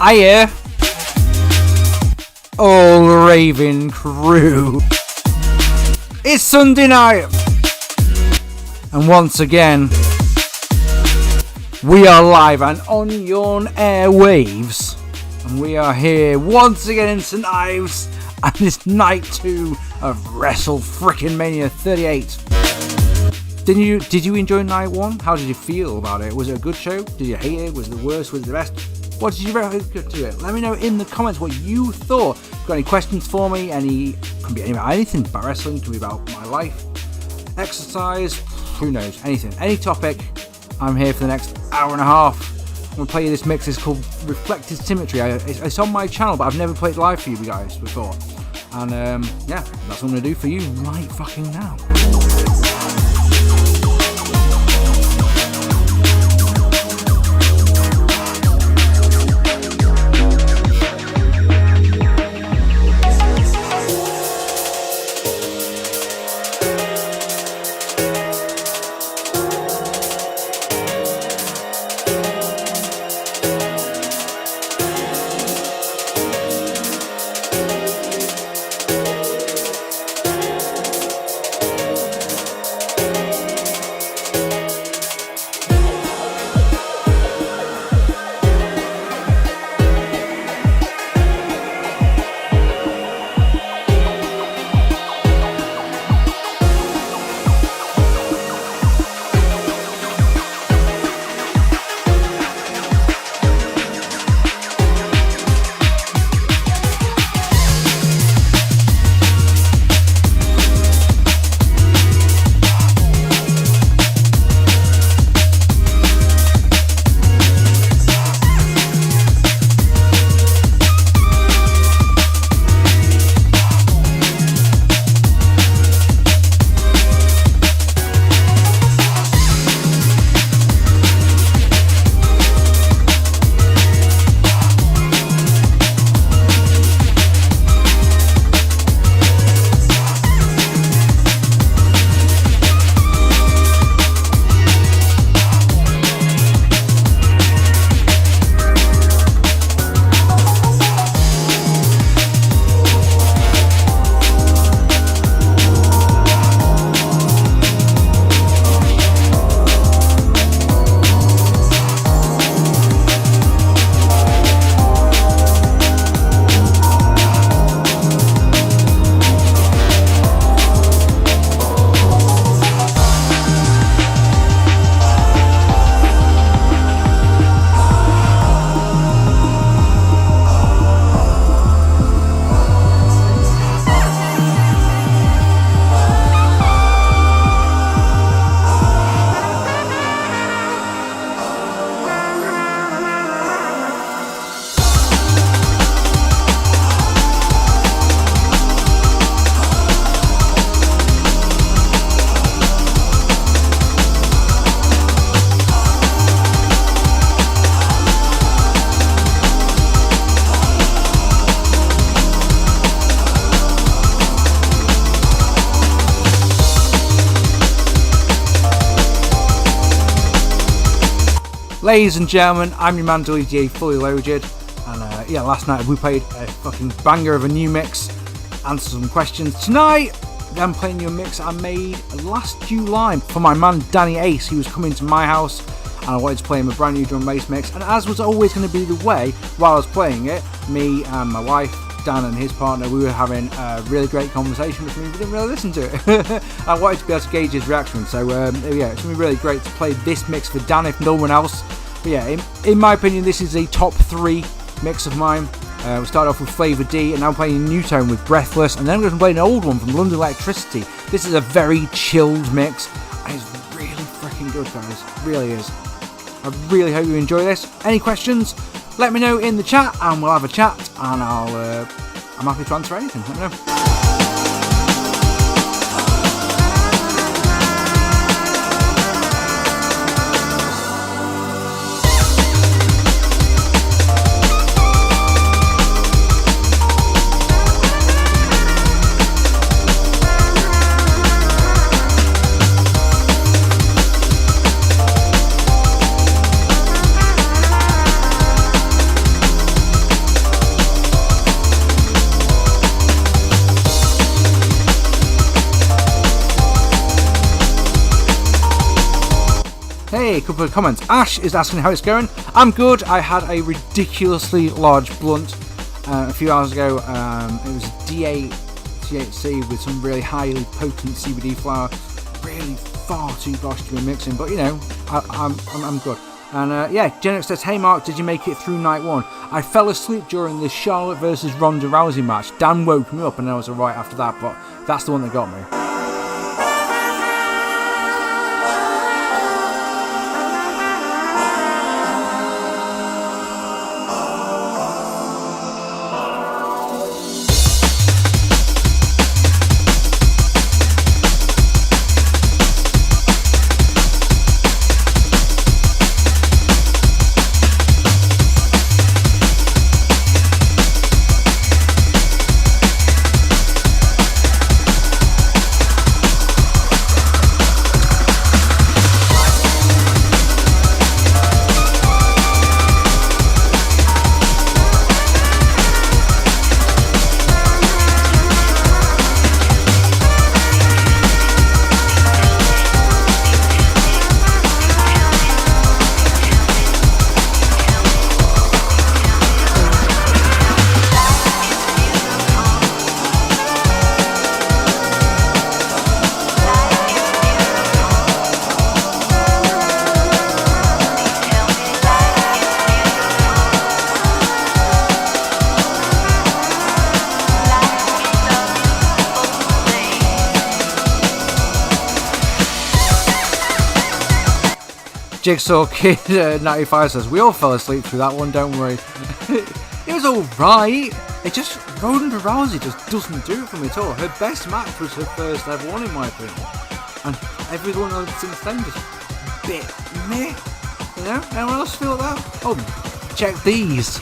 Hiya, all raving crew. It's Sunday night, and once again, we are live and on your airwaves, and we are here once again in St Ives, and it's night 2 of Wrestlemania 38. Did you enjoy night 1? How did you feel about it? Was it a good show? Did you hate it? Was it the worst? Was it the best? What did you think to it? Let me know in the comments what you thought. If you've got any questions for me, could be anything about wrestling, could be about my life, exercise, who knows, anything, any topic. I'm here for the next hour and a half. I'm going to play you this mix. It's called Reflected Symmetry. It's on my channel, but I've never played live for you guys before. And yeah, that's what I'm going to do for you right fucking now. Ladies and gentlemen, I'm your man WGA Fully Loaded, and yeah, last night we played a fucking banger of a new mix, answered some questions. Tonight, I'm playing you a mix I made last July for my man Danny Ace. He was coming to my house, and I wanted to play him a brand new drum bass mix, and as was always going to be the way, while I was playing it, me and my wife, Dan and his partner, we were having a really great conversation, which means we didn't really listen to it. I wanted to be able to gauge his reaction, so yeah, it's going to be really great to play this mix for Dan if no one else. But yeah, in my opinion, this is a top 3 mix of mine. We started off with Flavour D, and now I'm playing a new tone with Breathless, and then I'm going to play an old one from London Electricity. This is a very chilled mix, and it's really freaking good, guys. It really is. I really hope you enjoy this. Any questions? Let me know in the chat, and we'll have a chat, and I'm happy to answer anything. Let me know. Hey, a couple of comments. Ash is asking how it's going. I'm good. I had a ridiculously large blunt a few hours ago. It was D8 THC with some really highly potent CBD flower. Really far too gosh to be mixing, but you know, I'm good. And yeah, Jenix says, hey Mark, did you make it through night 1? I fell asleep during the Charlotte versus Ronda Rousey match. Dan woke me up and I was alright after that, but that's the one that got me. Jigsaw Kid 95 says, we all fell asleep through that one, don't worry. It was alright. It just, Ronda Rousey just doesn't do it for me at all. Her best match was her first ever one, in my opinion. And everyone else since then just bit meh. You know? Anyone else feel that? Oh, check these.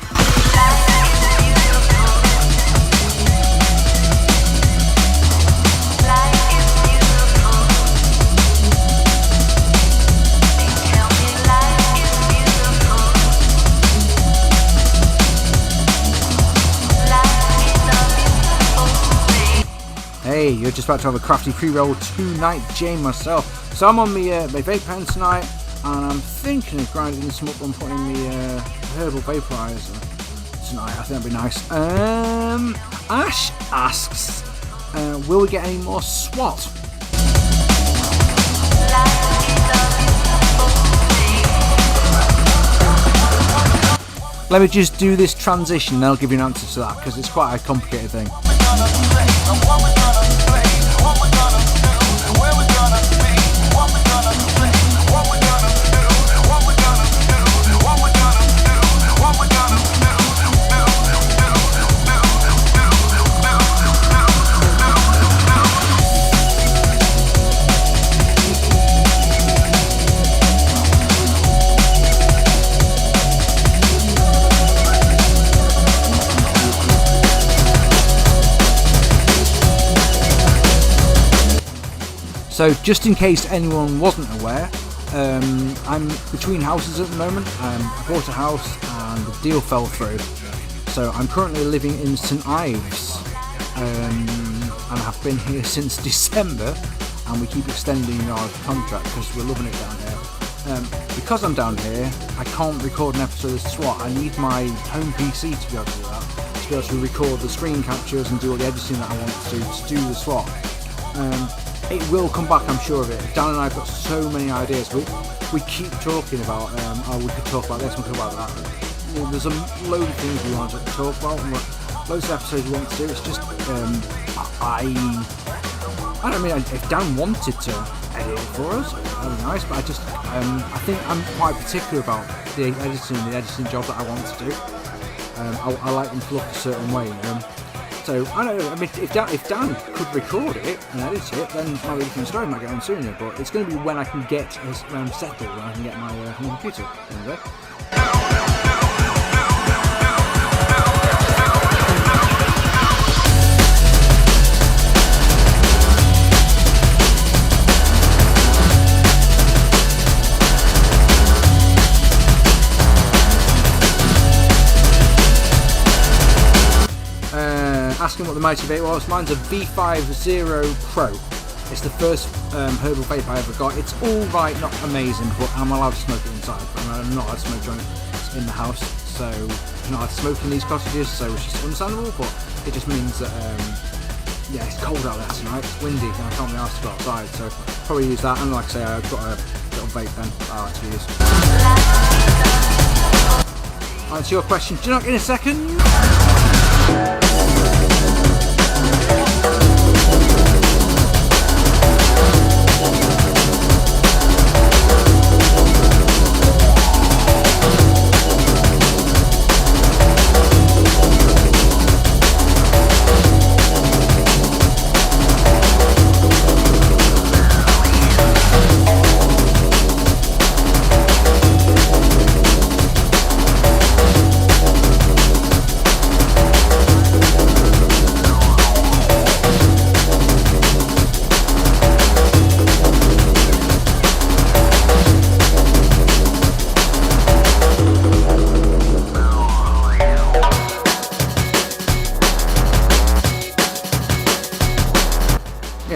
Hey, you're just about to have a crafty pre-roll tonight, Jane myself. So I'm on my vape pen tonight, and I'm thinking of grinding some up and putting the herbal vaporizer tonight. I think that'd be nice. Ash asks, will we get any more SWAT? Let me just do this transition, and I'll give you an answer to that, because it's quite a complicated thing. So just in case anyone wasn't aware, I'm between houses at the moment. I bought a house and the deal fell through. So I'm currently living in St Ives, and I have been here since December, and we keep extending our contract because we're loving it down here. Because I'm down here, I can't record an episode of SWAT. I need my home PC to be able to do that, to be able to record the screen captures and do all the editing that I want to do the SWAT. it will come back, I'm sure of it. Dan and I have got so many ideas. We keep talking about, we could talk about this, we could talk about that. There's a load of things we want to talk about, and loads of episodes we want to do. It's just, I don't mean, if Dan wanted to edit it for us, that'd be nice, but I think I'm quite particular about the editing job that I want to do. I like them to look a certain way. So I don't know. I mean, if Dan could record it and edit it, then my different story might get on sooner. But it's going to be when I can get settled, when I can get my computer. Anyway. Asking what the Mighty Vape was. Mine's a V50 Pro. It's the first herbal vape I ever got. It's alright, not amazing, but I'm allowed to smoke it inside. I'm not allowed to smoke joints in the house, so I'm not allowed to smoke in these cottages, so it's just understandable, but it just means that, it's cold out there tonight, it's windy, and I can't be asked to go outside, so probably use that, and like I say, I've got a little vape pen that I like to use. Answer your question, do you not in a second?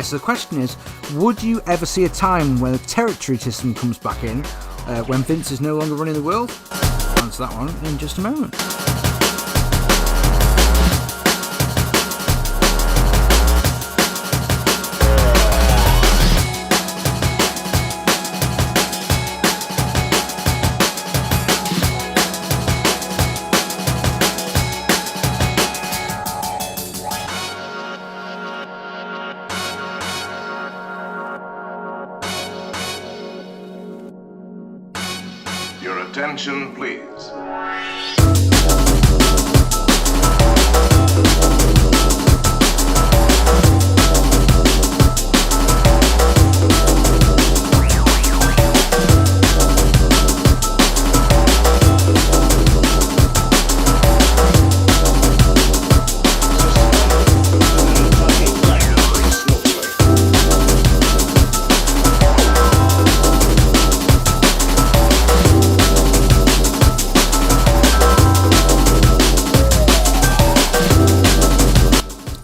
So the question is, would you ever see a time when the territory system comes back in, when Vince is no longer running the world? I'll answer that one in just a moment. Attention, please.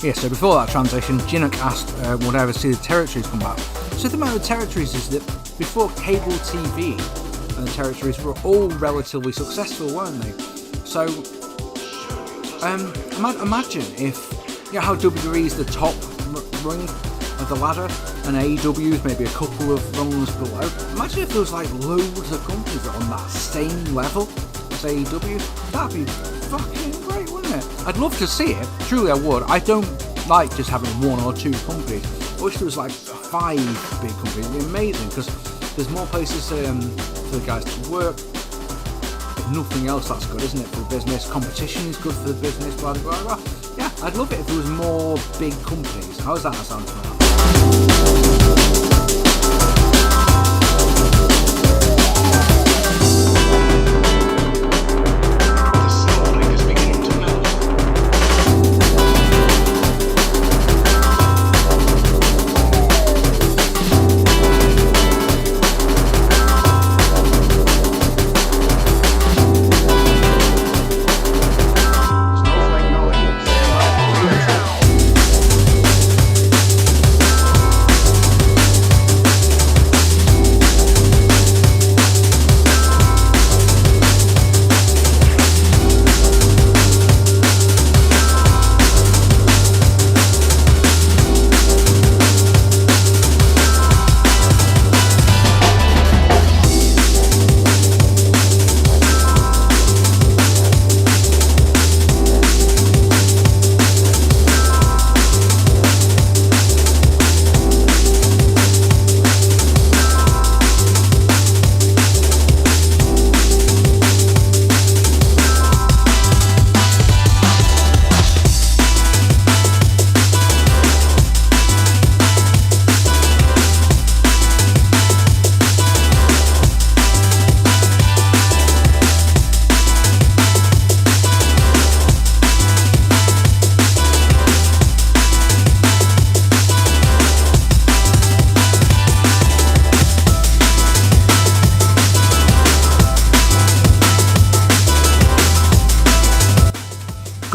Yeah, so before that transition, Jinnock asked would I ever see the territories come back. So the thing about the territories is that before cable TV, and the territories were all relatively successful, weren't they? So, imagine if, how WWE is the top rung of the ladder, and AEW is maybe a couple of rungs below. Imagine if there was like loads of companies that are on that same level as AEW. That'd be fucking great, wouldn't it? I'd love to see it. Truly, I would. I don't like just having one or two companies. I wish there was like 5 big companies. It'd be amazing because there's more places for the guys to work. If nothing else, that's good, isn't it, for the business? Competition is good for the business. Blah blah blah. Yeah, I'd love it if there was more big companies. How's that sound for that?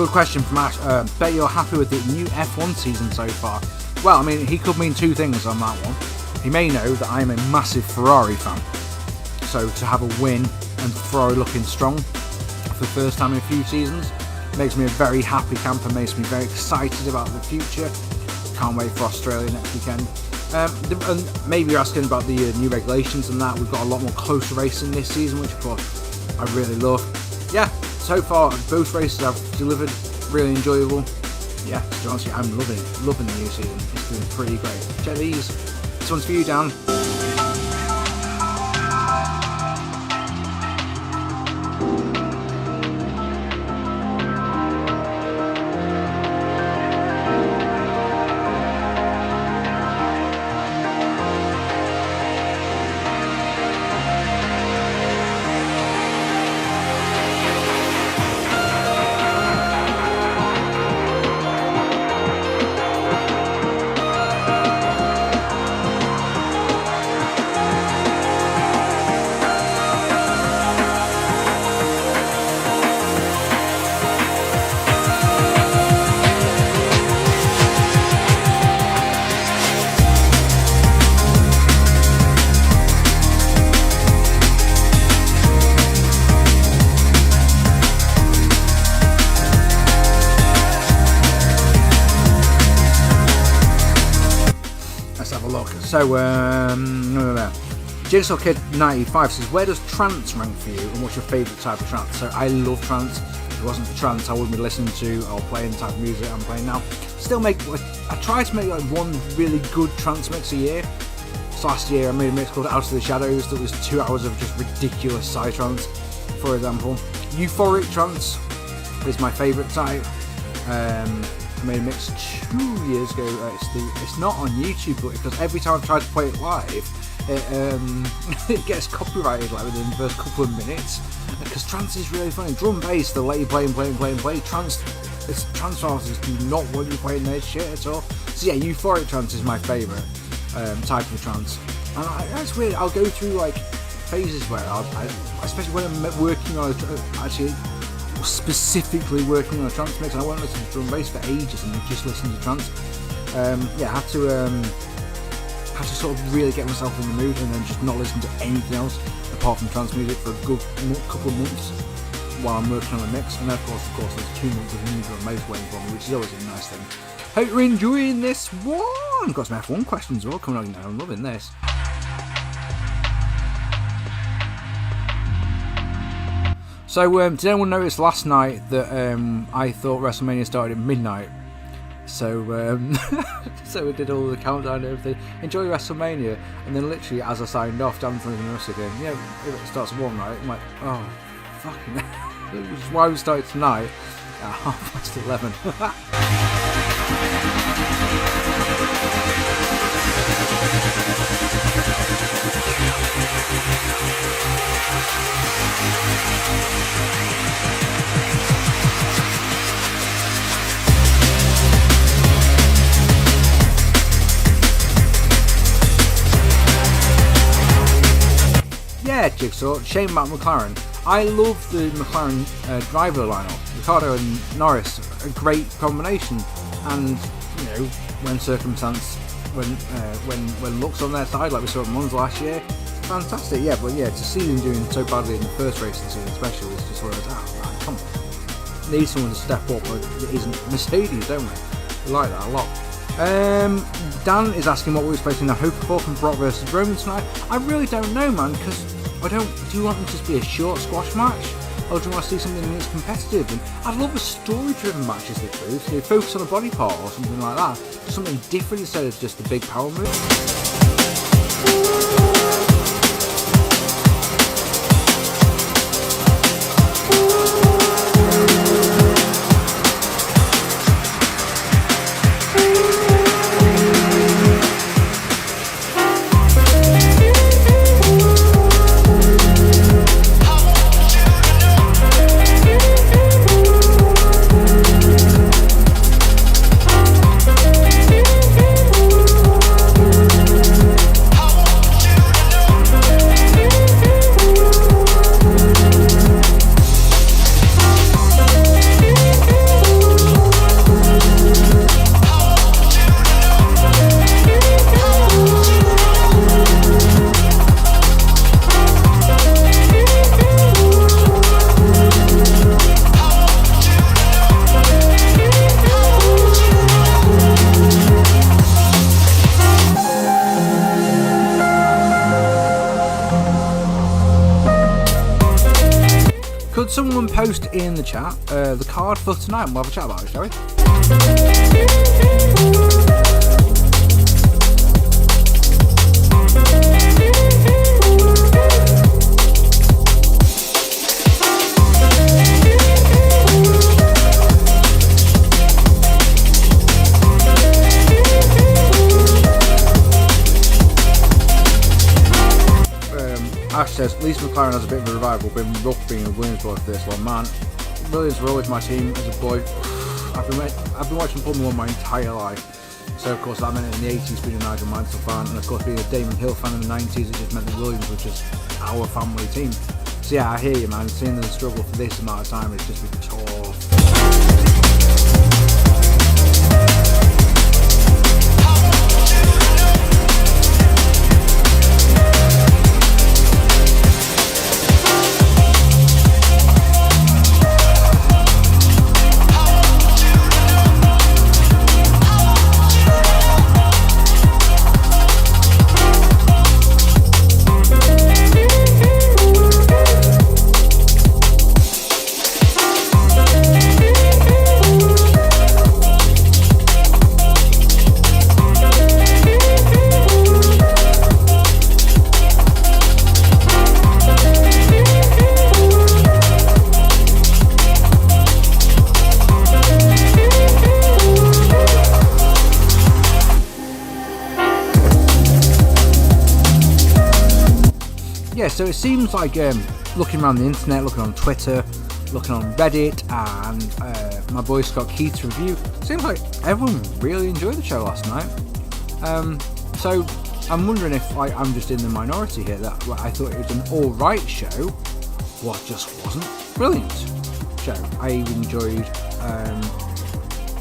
Good question from Ash. Bet you're happy with the new F1 season so far. Well, I mean, he could mean two things on that one. He may know that I am a massive Ferrari fan. So to have a win and Ferrari looking strong for the first time in a few seasons makes me a very happy camper, makes me very excited about the future. Can't wait for Australia next weekend. And maybe you're asking about the new regulations and that. We've got a lot more closer racing this season, which of course I really love. Yeah, so far both races have delivered, really enjoyable. Yeah, to be honest with you, I'm loving the new season. It's been pretty great. Check these. This one's for you, Dan. So, Jigsaw Kid 95 says, where does trance rank for you and what's your favourite type of trance? So I love trance. If it wasn't for trance, I wouldn't be listening to or playing the type of music I'm playing now. I try to make like one really good trance mix a year. So last year I made a mix called Out of the Shadows that was 2 hours of just ridiculous psytrance, for example. Euphoric trance is my favourite type. I made a mix 2 years ago. It's not on YouTube, but because every time I've tried to play it live, it gets copyrighted like within the first couple of minutes. Because trance is really funny. Drum bass, they'll let you play and play and play and play. Trance artists do not want you playing their shit at all. So yeah, euphoric trance is my favourite type of trance. And that's weird. I'll go through like phases where especially when I'm working on specifically working on a trance mix, and I won't listen to drum bass for ages and just listen to trance. I have to sort of really get myself in the mood and then just not listen to anything else apart from trance music for a good couple of months while I'm working on a mix. And then of course there's 2 months of new drum bass waiting for me, which is always a nice thing. Hope you're enjoying this one. Got some F1 questions as well coming on now. I'm loving this. So, did anyone notice last night that I thought WrestleMania started at midnight? So, so we did all the countdown and everything. Enjoy WrestleMania, and then literally as I signed off, Dan from the us again. Yeah, it starts at 1, right? I'm like, oh, fucking hell. Which is why we started tonight at 11:30. Yeah, Jigsaw, shame about McLaren. I love the McLaren driver lineup. Ricciardo and Norris, a great combination. And you know, when luck's on their side, like we saw at Monza last year, fantastic. Yeah, but yeah, to see them doing so badly in the first race of the season, especially, was just one of those. Come on, need someone to step up, but it isn't Mercedes, don't we? We like that a lot. Dan is asking what we're expecting to hope for from Brock versus Roman tonight. I really don't know, man, because do you want them to just be a short squash match? Or do you want to see something that's competitive? And I'd love a story-driven match, is the truth. So you focus on a body part or something like that. Do something different instead of just the big power move. Could someone post in the chat the card for tonight, and we'll have a chat about it, shall we? Ash says, Lisa McLaren has a bit of a revival, been rough being a Williamsburg for this one. Man, Williams were always my team as a boy. I've been watching Formula 1 my entire life. So of course that meant in the 80s being a Nigel Mansell fan, and of course being a Damon Hill fan in the 90s, it just meant that Williams was just our family team. So yeah, I hear you, man. Seeing them struggle for this amount of time is just been tough. Yeah, so it seems like looking around the internet, looking on Twitter, looking on Reddit, and my boy Scott Keith's review, it seems like everyone really enjoyed the show last night. So I'm wondering if I'm just in the minority here, that I thought it was an alright show, what just wasn't brilliant show. I enjoyed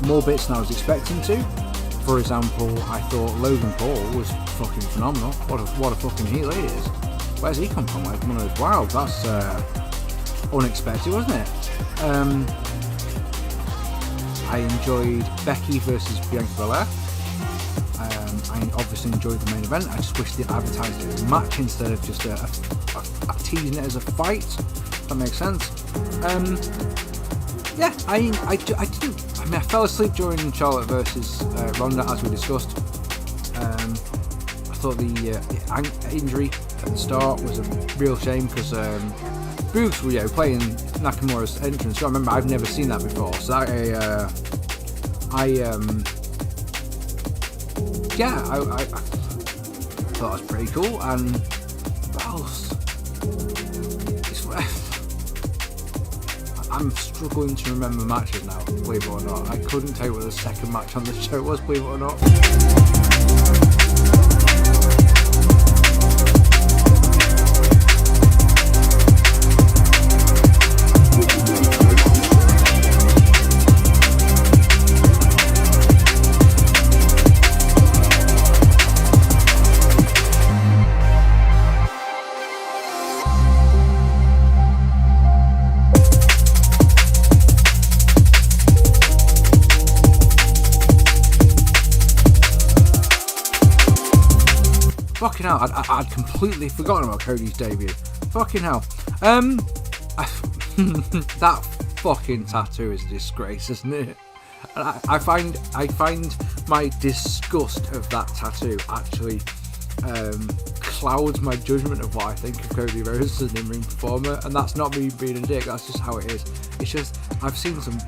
more bits than I was expecting to. For example, I thought Logan Paul was fucking phenomenal. What a fucking heel he is. Where's he come from? Like one of those, wow, that's unexpected, wasn't it? I enjoyed Becky versus Bianca Belair. I obviously enjoyed the main event. I just wish they advertised it as a match instead of just a teasing it as a fight. If that makes sense. Yeah, I didn't. I mean, I fell asleep during Charlotte versus Ronda, as we discussed. I thought the injury at the start was a real shame because Boogs were playing Nakamura's entrance. So I remember I've never seen that before. So I thought that was pretty cool. And what else? I'm struggling to remember matches now, believe it or not. I couldn't tell you what the second match on the show was, believe it or not. Fucking hell, I'd completely forgotten about Cody's debut. Fucking hell. That fucking tattoo is a disgrace, isn't it? And I find my disgust of that tattoo actually clouds my judgment of what I think of Cody Rhodes as an in-ring performer, and that's not me being a dick, that's just how it is. It's just, I've seen some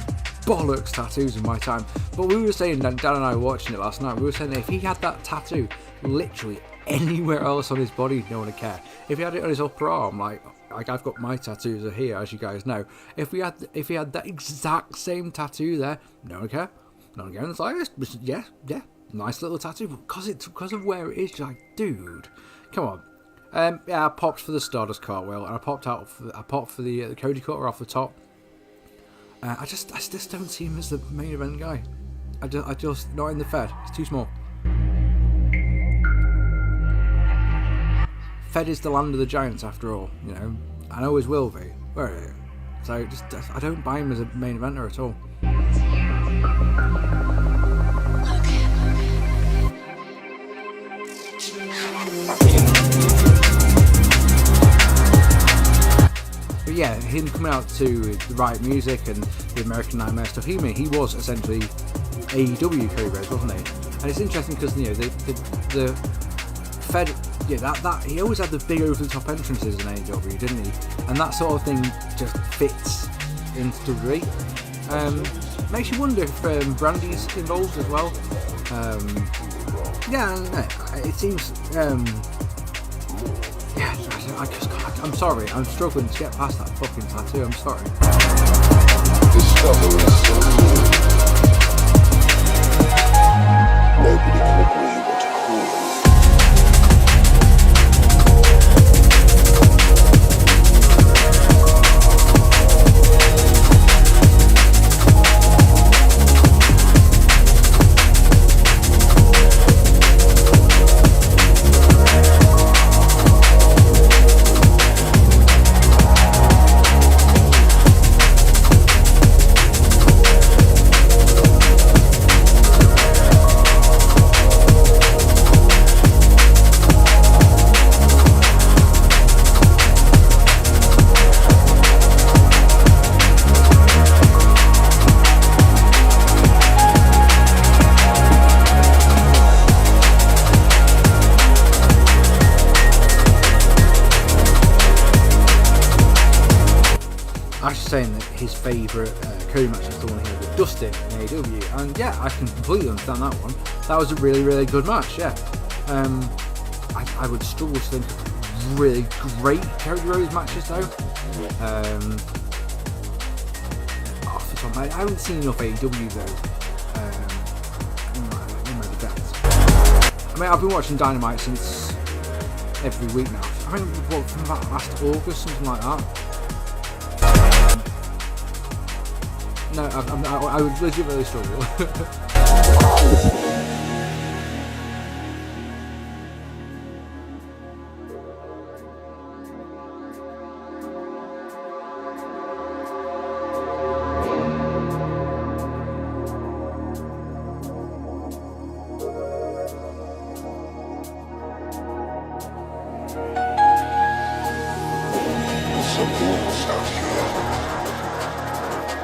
bollocks tattoos in my time, but we were saying, Dan and I were watching it last night, we were saying that if he had that tattoo literally anywhere else on his body, no one would care. If he had it on his upper arm, like I've got my tattoos are here, as you guys know. If he had that exact same tattoo there, no one would care. No one cares. It's like, yeah, nice little tattoo, but because of where it is, you're like, dude, come on. Yeah, I popped for the Stardust cartwheel, and I popped for the Cody cutter off the top. I just don't see him as the main event guy. I just not in the Fed. It's too small. Fed is the land of the giants, after all, and always will be. So I don't buy him as a main eventer at all. But yeah, him coming out to the right music and the American Nightmare stuff, he was essentially AEW Cody Rhodes, wasn't he? And it's interesting because the Fed, that he always had the big over the top entrances in AEW, didn't he? And that sort of thing just fits into WWE. Makes you wonder if Brandy's involved as well. It seems. I just can't. I'm sorry. I'm struggling to get past that fucking tattoo. I'm sorry. Discovery is so new. Nobody can agree what to call it. Saying that his favourite Cody match is the one here with Dustin in AEW, and yeah, I can completely understand that one. That was a really, really good match. Yeah, I would struggle to think of really great Cody Rhodes matches though. Off the top of my head, I haven't seen enough AEW though. In my defence, I mean, I've been watching Dynamite since every week now. I mean, from about last August, something like that. No, I would legitimately struggle.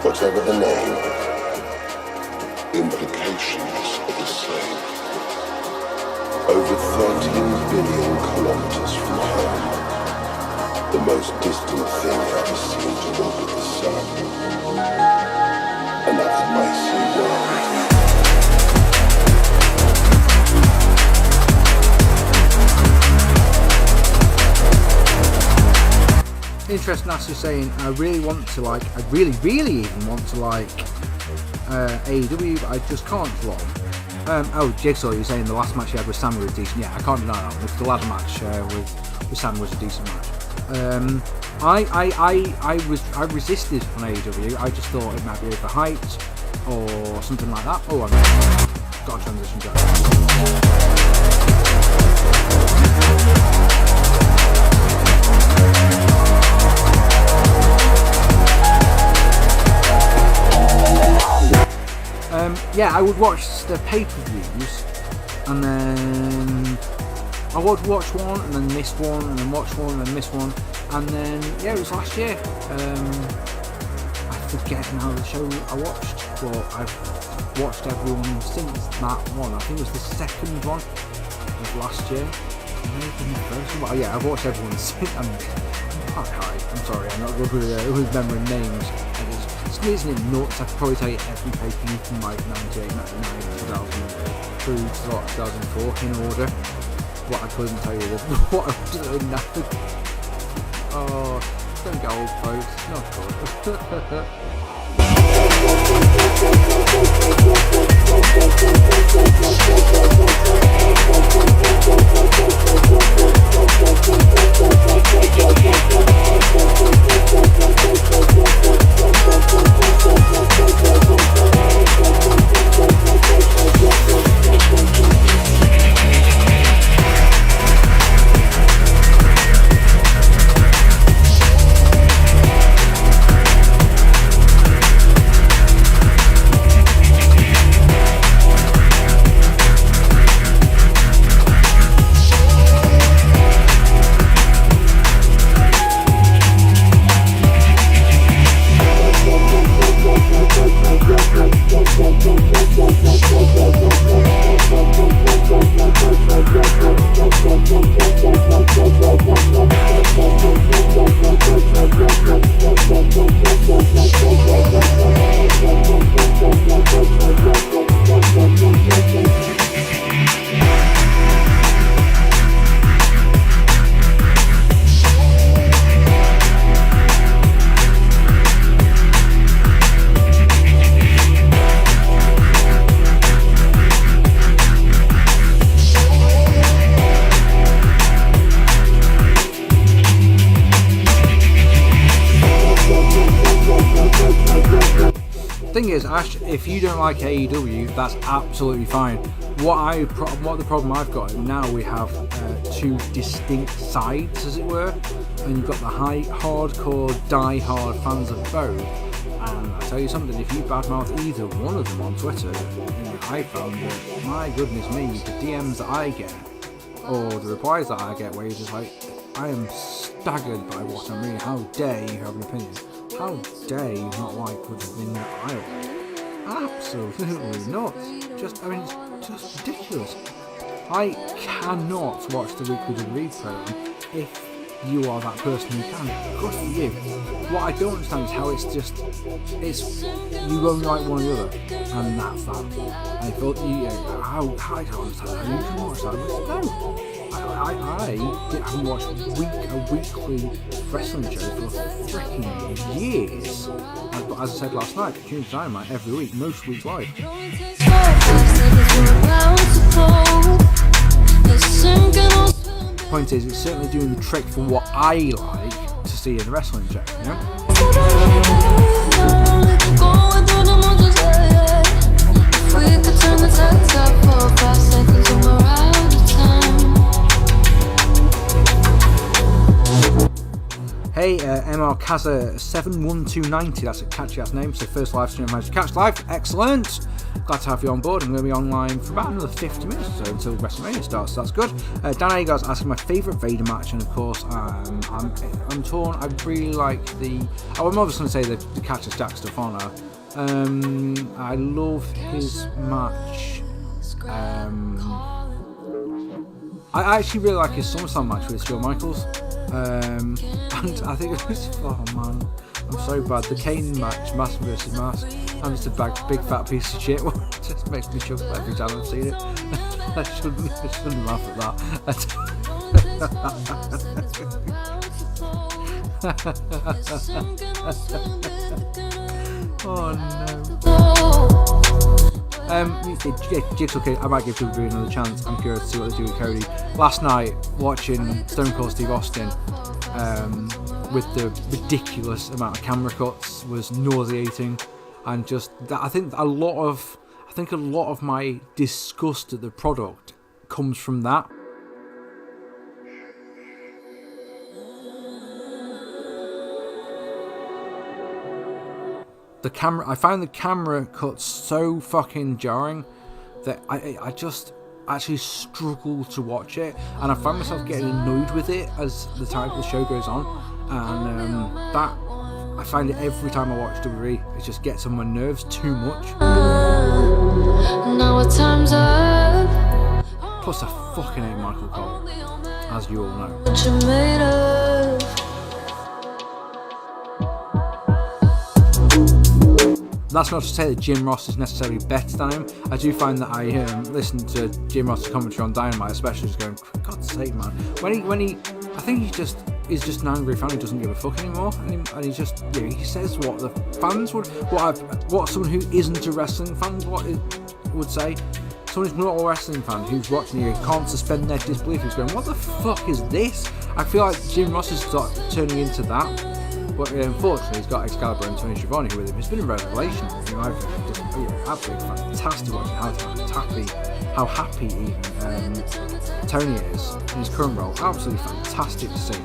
Whatever the name, implications are the same. Over 13 billion kilometers from home, the most distant thing ever seen to orbit the sun. And that's an icy world. Interesting, Nasu saying, I really even want to like AEW, but I just can't for long. Jigsaw, you're saying the last match you had with Sam was decent. Yeah, I can't deny that. The ladder match with Sam was a decent match. I resisted on AEW. I just thought it might be overhyped or something like that. Oh, I've got a transition track. I would watch the pay-per-views, and then I would watch one, and then miss one, and then watch one, and then miss one, and then, yeah, it was last year. I forget now the show I watched, but I've watched everyone since that one. I think it was the second one of last year. Maybe the first one, but yeah, I've watched everyone since. I'm sorry, I'm not good with remembering names. Isn't it nuts? I could probably tell you every pay-per-view from like 98, 99, 2000 through to 2004 in order. What I couldn't tell you is what I'm doing now. Oh, don't get old, folks. Not good. thing is, Ash, if you don't like AEW, that's absolutely fine. What the problem I've got now, we have two distinct sides, as it were, and you've got the hardcore, die-hard fans of both. And I tell you something, if you badmouth either one of them on Twitter, I found that, my goodness me, the DMs that I get, or the replies that I get, where you're just like, I am staggered by what I'm reading. How dare you have an opinion? How dare you not like the thing that I like? Absolutely nuts. It's just ridiculous. I cannot watch the weekly WWE program if you are that person who can. Good for you. What I don't understand is how it's you only like one or the other, and that's that. I thought how I don't understand how you can watch that. No, I haven't watched a weekly wrestling show for freaking years. But as I said last night, I tune to Dynamite every week, most weeks live. Point is, it's certainly doing the trick for what I like to see in a wrestling show, you know? Hey, MR Kaza 71290, that's a catchy ass name, so first live stream I managed to catch live, excellent! Glad to have you on board. I'm going to be online for about another 50 minutes or so until Wrestlemania starts, so that's good. Dan Agar's asking my favourite Vader match, and of course, I'm torn. I really like I'm obviously going to say the Cactus Jack stuff, aren't I? I love his match. I actually really like his SummerSlam match with Shawn Michaels. And I think it was, oh man, I'm so bad. The Kane match, Mask versus Mask, I'm just a big fat piece of shit. It just makes me chuckle every time I've seen it. I shouldn't laugh at that. Oh no. Jigsaw Kid, I might give WWE another chance. I'm curious to see what they do with Cody. Last night, watching Stone Cold Steve Austin with the ridiculous amount of camera cuts was nauseating, and just that, I think a lot of my disgust at the product comes from that. I found the camera cuts so fucking jarring that I just actually struggle to watch it, and I find myself getting annoyed with it as the time of the show goes on, and that I find it every time I watch WWE. It just gets on my nerves too much. Now our time's up. Plus I fucking hate Michael Cole, as you all know. What you made of? That's not to say that Jim Ross is necessarily better than him. I do find that I listen to Jim Ross's commentary on Dynamite, especially just going, for God's sake, man. When he, I think he just is just an angry fan who doesn't give a fuck anymore, and he just, he says what the fans would, what someone who isn't a wrestling fan would say. Someone who's not a wrestling fan who's watching you can't suspend their disbelief. Who's going, what the fuck is this? I feel like Jim Ross is turning into that. But unfortunately, he's got Excalibur and Tony Schiavone with him. It's been a revelation. I've just absolutely fantastic watching how happy even Tony is in his current role. Absolutely fantastic to see.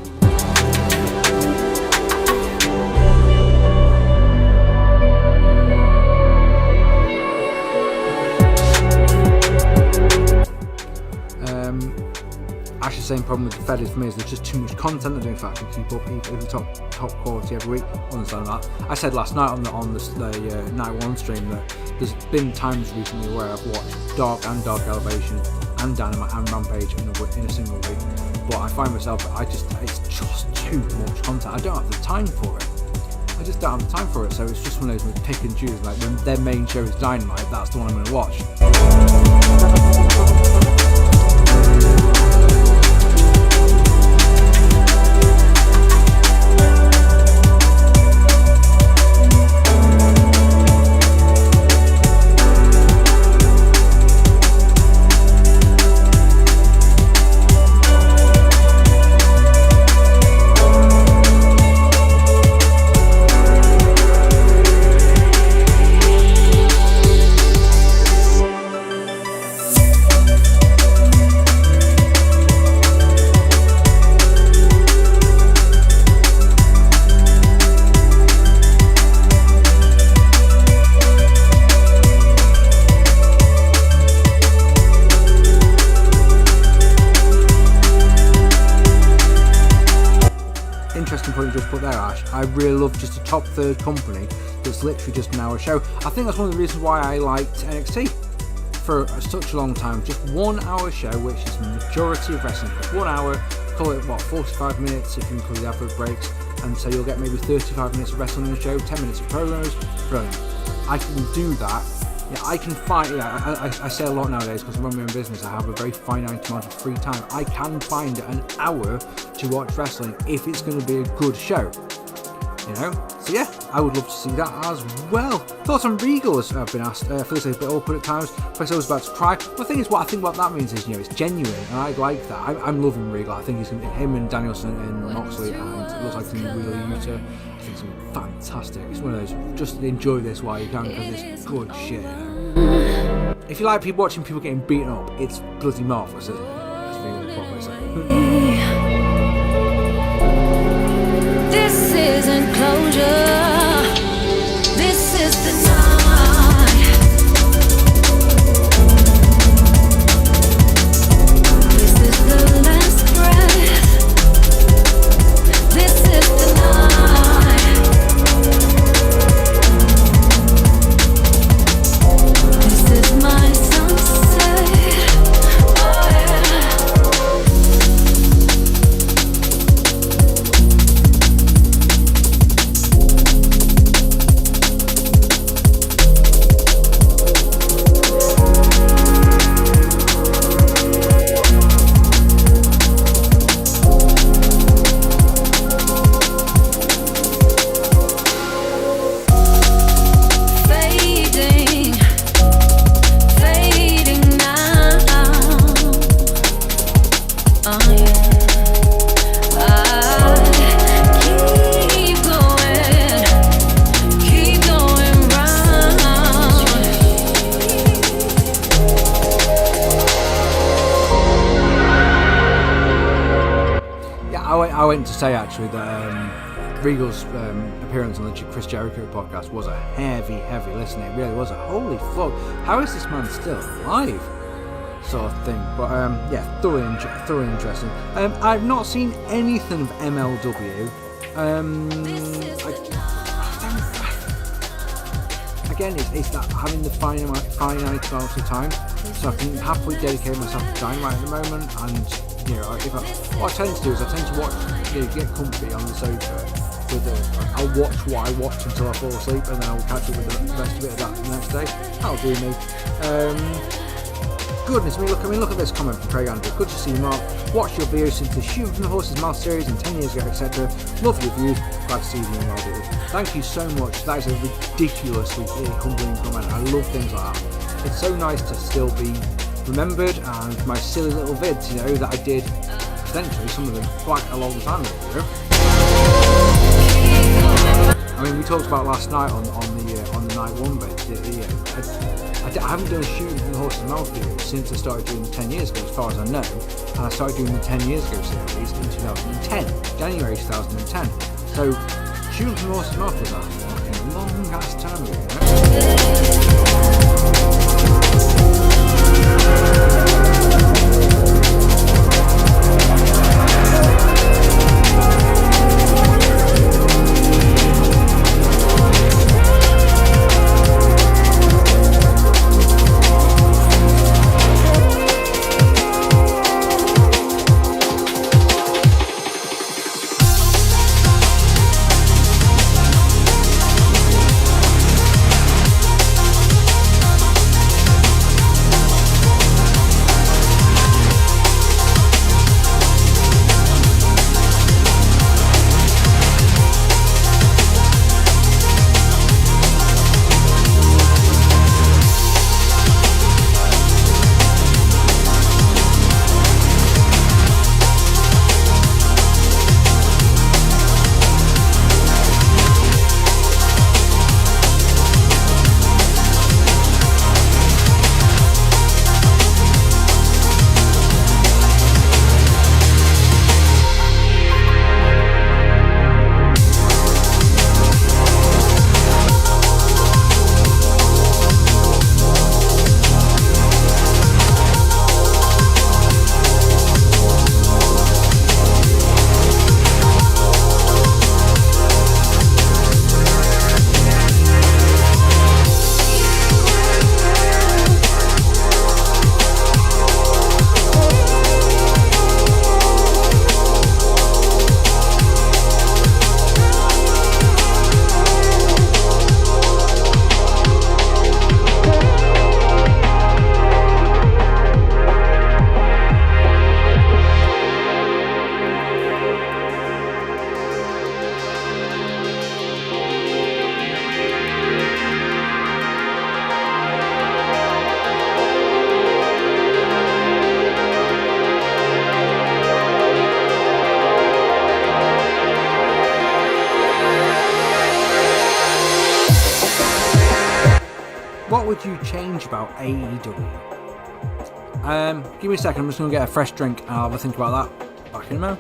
Ash's same problem with the Fed is for me is there's just too much content. I don't think I can keep up even top quality every week. Understand that. I said last night on the Night 1 stream that there's been times recently where I've watched Dark Elevation and Dynamite and Rampage in a single week, but I find myself it's just too much content. I don't have the time for it. I just don't have the time for it, so it's just one of those with pick and choose. Like when their main show is Dynamite, that's the one I'm going to watch. I really love just a top third company that's literally just an hour show. I think that's one of the reasons why I liked NXT for such a long time. Just 1 hour show, which is the majority of wrestling. 1 hour, call it 45 minutes if you include the advert breaks, and so you'll get maybe 35 minutes of wrestling in the show, 10 minutes of promos. Brilliant. I can do that. Yeah, I can find. Yeah, I say a lot nowadays because I run my own business. I have a very finite amount of free time. I can find an hour to watch wrestling if it's going to be a good show. You know, so yeah, I would love to see that as well. Thoughts on Regal have been asked. Feels like a bit awkward at times. Like I was about to cry. The thing is, what that means is, you know, it's genuine, and I like that. I'm loving Regal. I think he's gonna, him and Danielson and Moxley, and it looks like he's gonna be really Utah. I think it's gonna be fantastic. It's one of those, just enjoy this while you can, because it's good shit. You know? If you like watching people getting beaten up, it's bloody marvelous, isn't it? That's what you probably say. This isn't closure. This is the night. This is the last breath. This is the night. This is my sunset. Oh yeah. I went to say actually that Regal's appearance on the Chris Jericho podcast was a heavy listen. It really was a holy fuck. How is this man still alive? Sort of thing. But yeah, thoroughly interesting. I've not seen anything of MLW. Again, it's that having the finite amount of time, so I can happily dedicate myself to Dynamite at the moment, and you know, what I tend to do is I tend to watch, you know, get comfy on the sofa. I'll watch what I watch until I fall asleep, and then I'll catch up with the rest of it of that the next day. That'll do me. Goodness me, look at this comment from Craig Andrew. Good to see you, Mark. Watched your videos since the Shooting from the Horse's Mouth series and 10 years ago, etc. Love your views. Glad to see you doing well, dude. Thank you so much. That is a ridiculously humbling comment. I love things like that. It's so nice to still be remembered, and my silly little vids, you know, that I did, potentially some of them quite a long time ago, you know? I mean, we talked about last night on the night one bit. I haven't done a Shooting from the Horse's Mouth video since I started doing 10 years ago, as far as I know, and I started doing the 10 years ago series in 2010, January 2010. So Shooting from the Horse's Mouth was a fucking long ass time ago, you know? what would you change about AEW? Give me a second, I'm just going to get a fresh drink and I'll have a think about that. Back in a moment.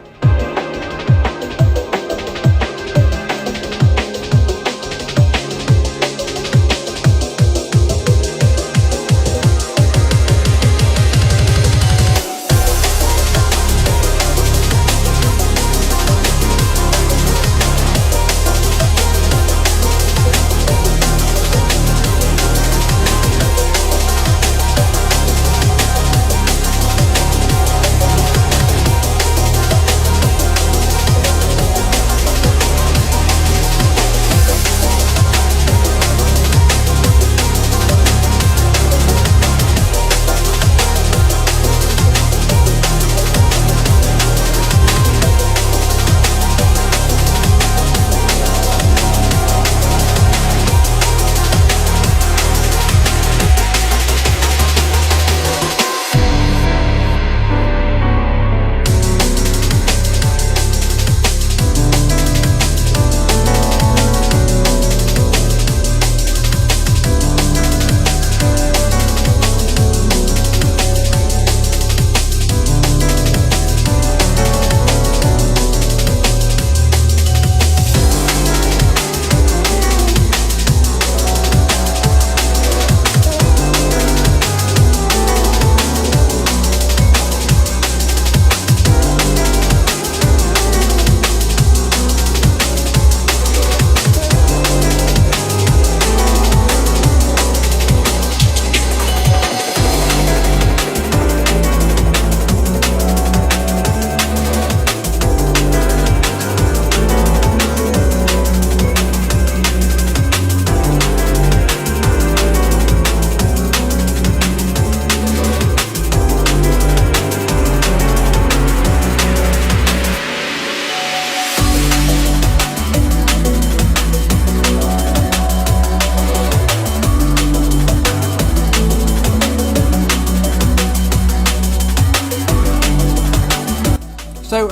So,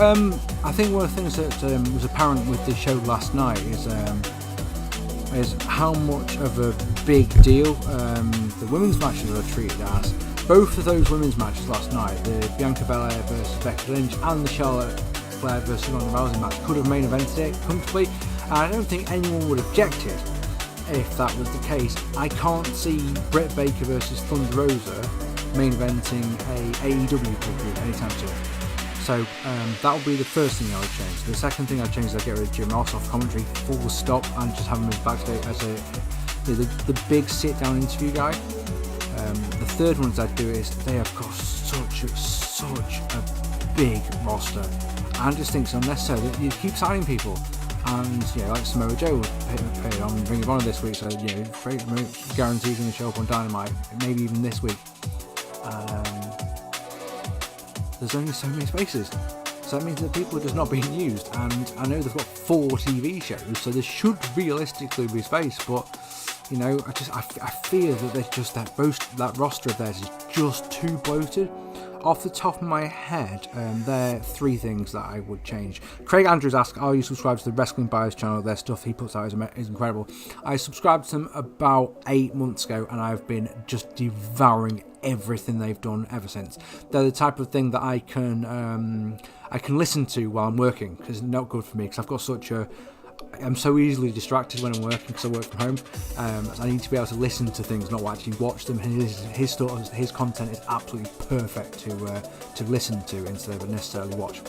I think one of the things that was apparent with the show last night is how much of a big deal the women's matches are treated as. Both of those women's matches last night, the Bianca Belair versus Becky Lynch and the Charlotte Flair versus Ronda Rousey match, could have main evented it comfortably, and I don't think anyone would have objected if that was the case. I can't see Britt Baker versus Thunder Rosa main eventing a AEW pay-per-view anytime soon. So that would be the first thing I would change. The second thing I'd change is I'd get rid of Jim Ross off commentary, full stop, and just have him as backstage as the big sit-down interview guy. The third one I'd do is they have got such a big roster. I just think it's unnecessary that you keep signing people. And like Samoa Joe was paid on Ring of Honor this week, so guarantees going to show up on Dynamite, maybe even this week. There's only so many spaces, so that means that people are just not being used. And I know they've got 4 TV shows, so there should realistically be space. But I fear that there's just that roster of theirs is just too bloated. Off the top of my head, there are 3 things that I would change. Craig Andrews asked, are you subscribed to the Wrestling Bias channel? Their stuff he puts out is incredible. I subscribed to them about 8 months ago, and I've been just devouring everything they've done ever since. They're the type of thing that I can listen to while I'm working, because it's not good for me, because I'm so easily distracted when I'm working because I work from home. I need to be able to listen to things, not actually watch them. His content is absolutely perfect to listen to instead of necessarily watch.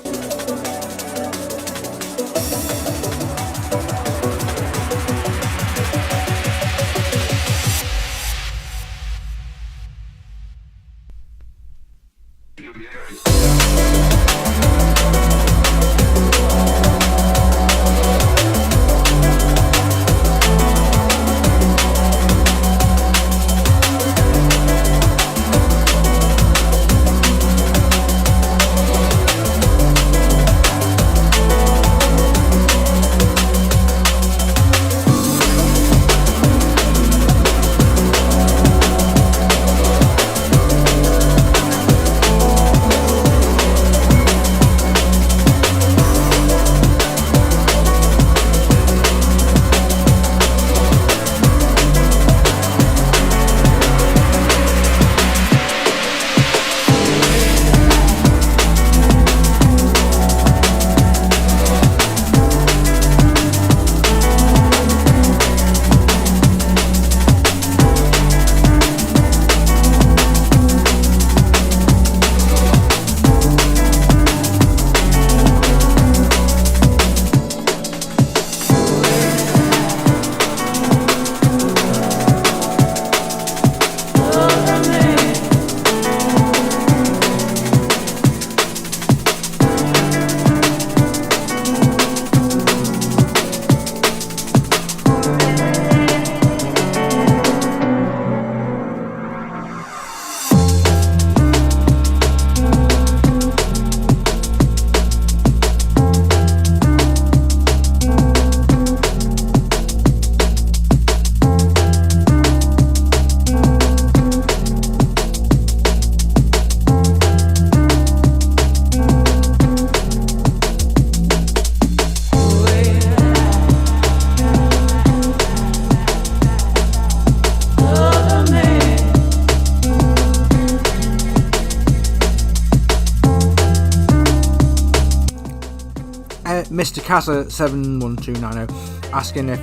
Mr. Casa 71290 asking if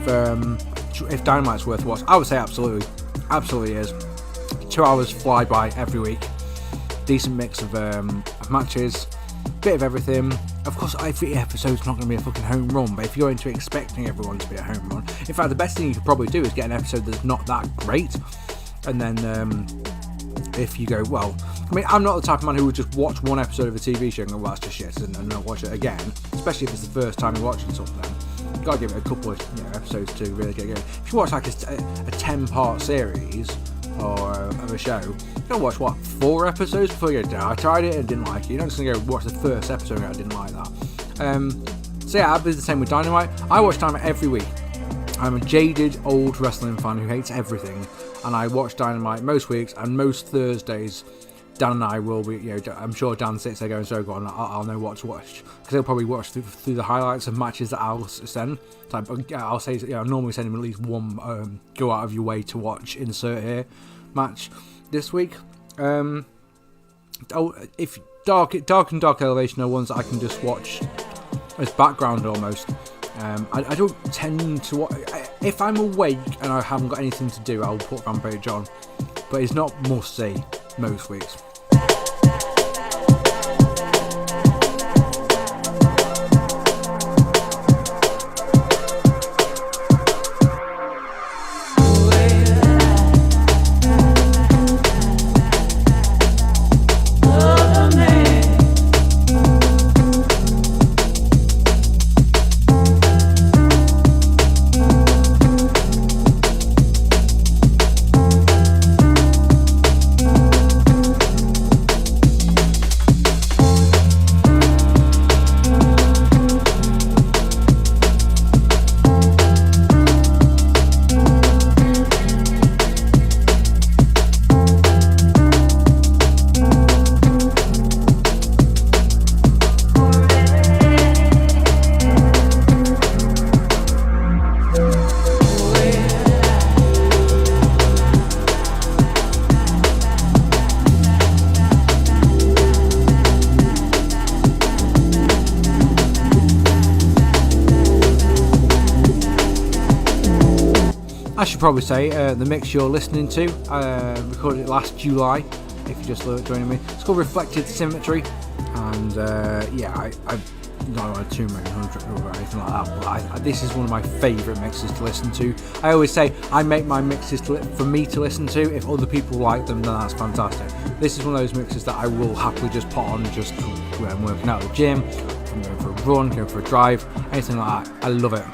Dynamite's worth a watch. I would say absolutely is. 2 hours fly by every week. Decent mix of matches, bit of everything. Of course, every episode's not going to be a fucking home run, but if you're into expecting everyone to be a home run, in fact, the best thing you could probably do is get an episode that's not that great, and then if you go, well, I mean, I'm not the type of man who would just watch one episode of a TV show and go, well, that's just shit, and not watch it again, especially if it's the first time you're watching something. You've got to give it a couple of episodes to really get going. If you watch like a 10-part series or of a show, you gotta watch 4 episodes before you go, I tried it and didn't like it. You're not just gonna go watch the first episode and go, I didn't like that. So yeah, I'd be the same with Dynamite. I watch Dynamite every week. I'm a jaded old wrestling fan who hates everything, and I watch Dynamite most weeks, and most Thursdays Dan and I will be, I'm sure Dan sits there going, so go on, I'll know what to watch, because he'll probably watch through the highlights of matches that I'll send. So I'll say, I normally send him at least one go out of your way to watch, insert here match this week. If Dark and Dark Elevation are ones that I can just watch as background almost. I don't tend to watch, if I'm awake and I haven't got anything to do, I'll put Rampage on, but it's not must see most weeks. I should probably say the mix you're listening to, recorded it last July, if you just joining me. It's called Reflected Symmetry, and I'm not on a 2 million or anything like that, but this is one of my favourite mixes to listen to. I always say I make my mixes for me to listen to. If other people like them, then that's fantastic. This is one of those mixes that I will happily just put on just when I'm working out at the gym, I'm going for a run, going for a drive, anything like that. I love it.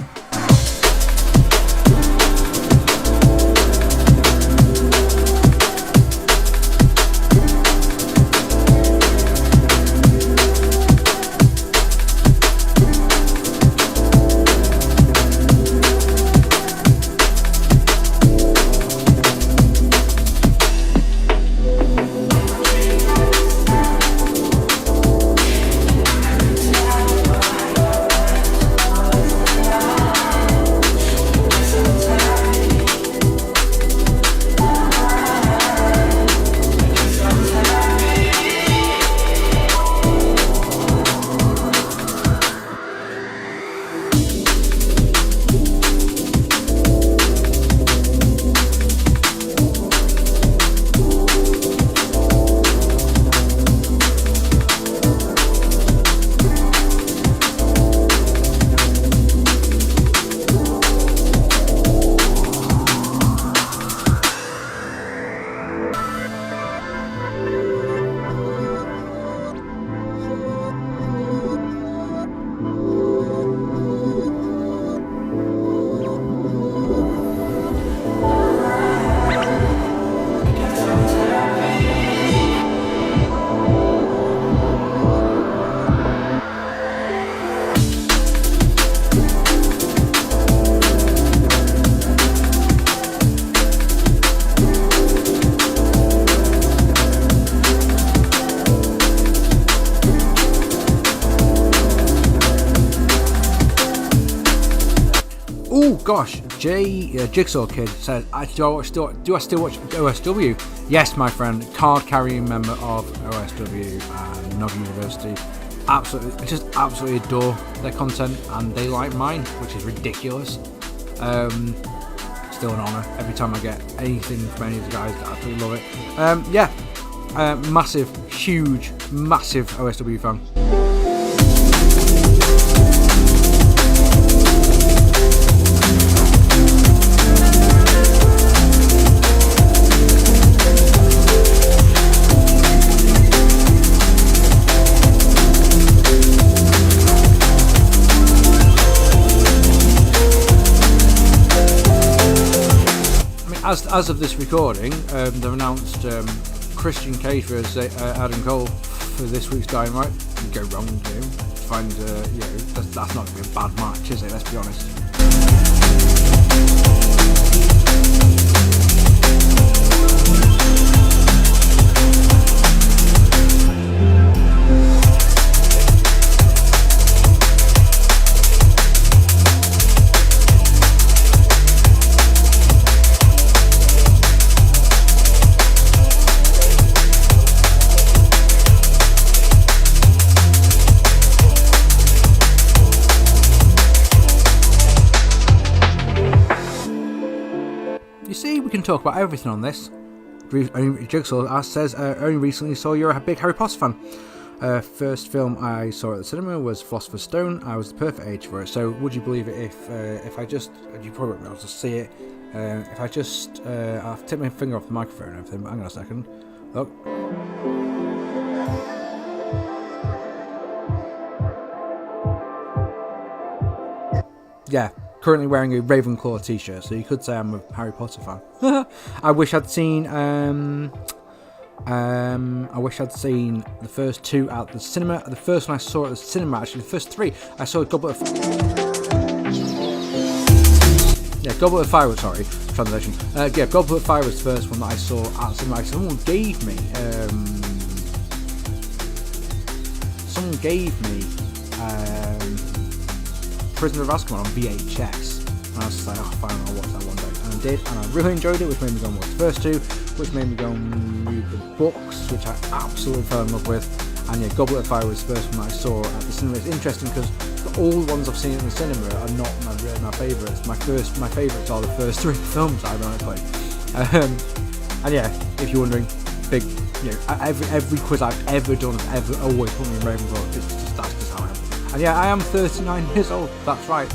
Gosh, Jigsaw Kid said, do I still watch OSW? Yes, my friend, card-carrying member of OSW and Nog University. absolutely adore their content, and they like mine, which is ridiculous. Still an honour every time I get anything from any of the guys. I absolutely love it. Massive, huge, massive OSW fan. As of this recording, they've announced Christian Cage versus Adam Cole for this week's Dynamite. You can go wrong, find that's not going to be a bad match, is it? Let's be honest. We can talk about everything on this. Jigsaw says, only recently saw you're a big Harry Potter fan. First film I saw at the cinema was Philosopher's Stone. I was the perfect age for it. So would you believe it if I just, you probably won't be able to see it, if I just, I'll take my finger off the microphone and everything, but hang on a second. Look. Yeah. Currently wearing a Ravenclaw t-shirt, so you could say I'm a Harry Potter fan. I wish I'd seen the first two at the cinema. The first one I saw at the cinema, actually the first three, I saw Goblet of Fire, sorry, translation. Goblet of Fire was the first one that I saw at the cinema. Someone gave me Prisoner of Azkaban on VHS, and I was just like, oh fine, I'll watch that one day, and I did, and I really enjoyed it, which made me go and watch the first two, which made me go and read the books, which I absolutely fell in love with. And yeah, Goblet of Fire was the first one I saw at the cinema. It's interesting because all the ones I've seen in the cinema are not my favourites. My favourites are the first three films, ironically. And yeah, if you're wondering, big, every quiz I've ever done has ever always put me in Ravenclaw. That's just how I am. And yeah, I am 39 years old, that's right.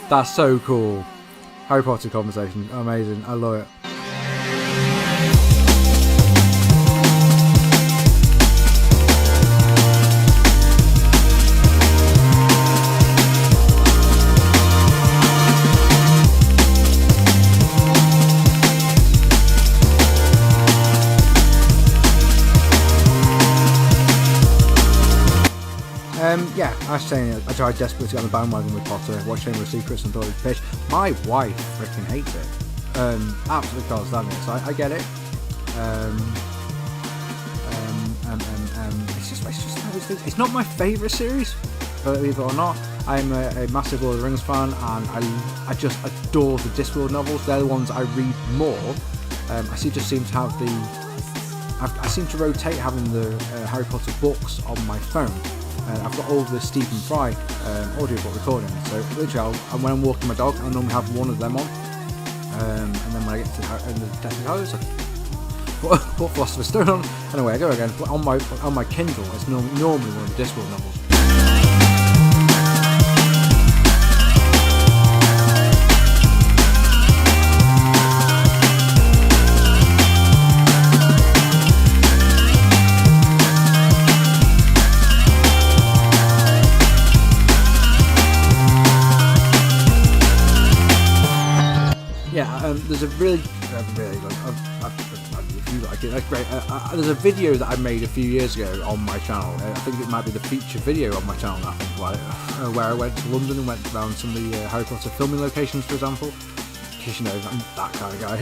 That's so cool. Harry Potter conversation, amazing. I love it. I was saying I tried desperately to get on the bandwagon with Potter, watched Chamber of Secrets and thought it was pish. My wife freaking hates it. Absolutely can't stand it, so I get it. It's not my favourite series, believe it or not. I'm a massive Lord of the Rings fan, and I just adore the Discworld novels. They're the ones I read more. I seem to have I seem to rotate having the Harry Potter books on my phone. I've got all the Stephen Fry audiobook recordings, so literally when I'm walking my dog, I normally have one of them on, and then when I get to the Deathly Hallows, I put Philosopher's Stone on, and away I go again. But on my Kindle, it's normally one of the Discworld novels. there's a really good. If you like it, that's great. There's a video that I made a few years ago on my channel. I think it might be the feature video on my channel. I think about it, where I went to London and went around some of the Harry Potter filming locations, for example. Because you know, I'm that kind of guy.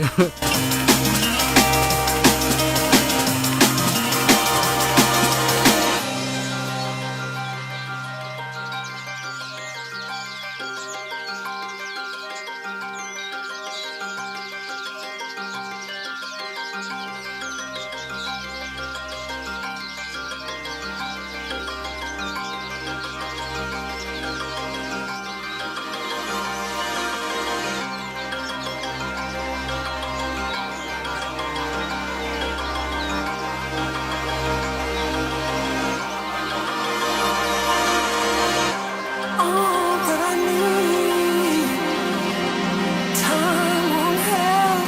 All that I need, time won't help.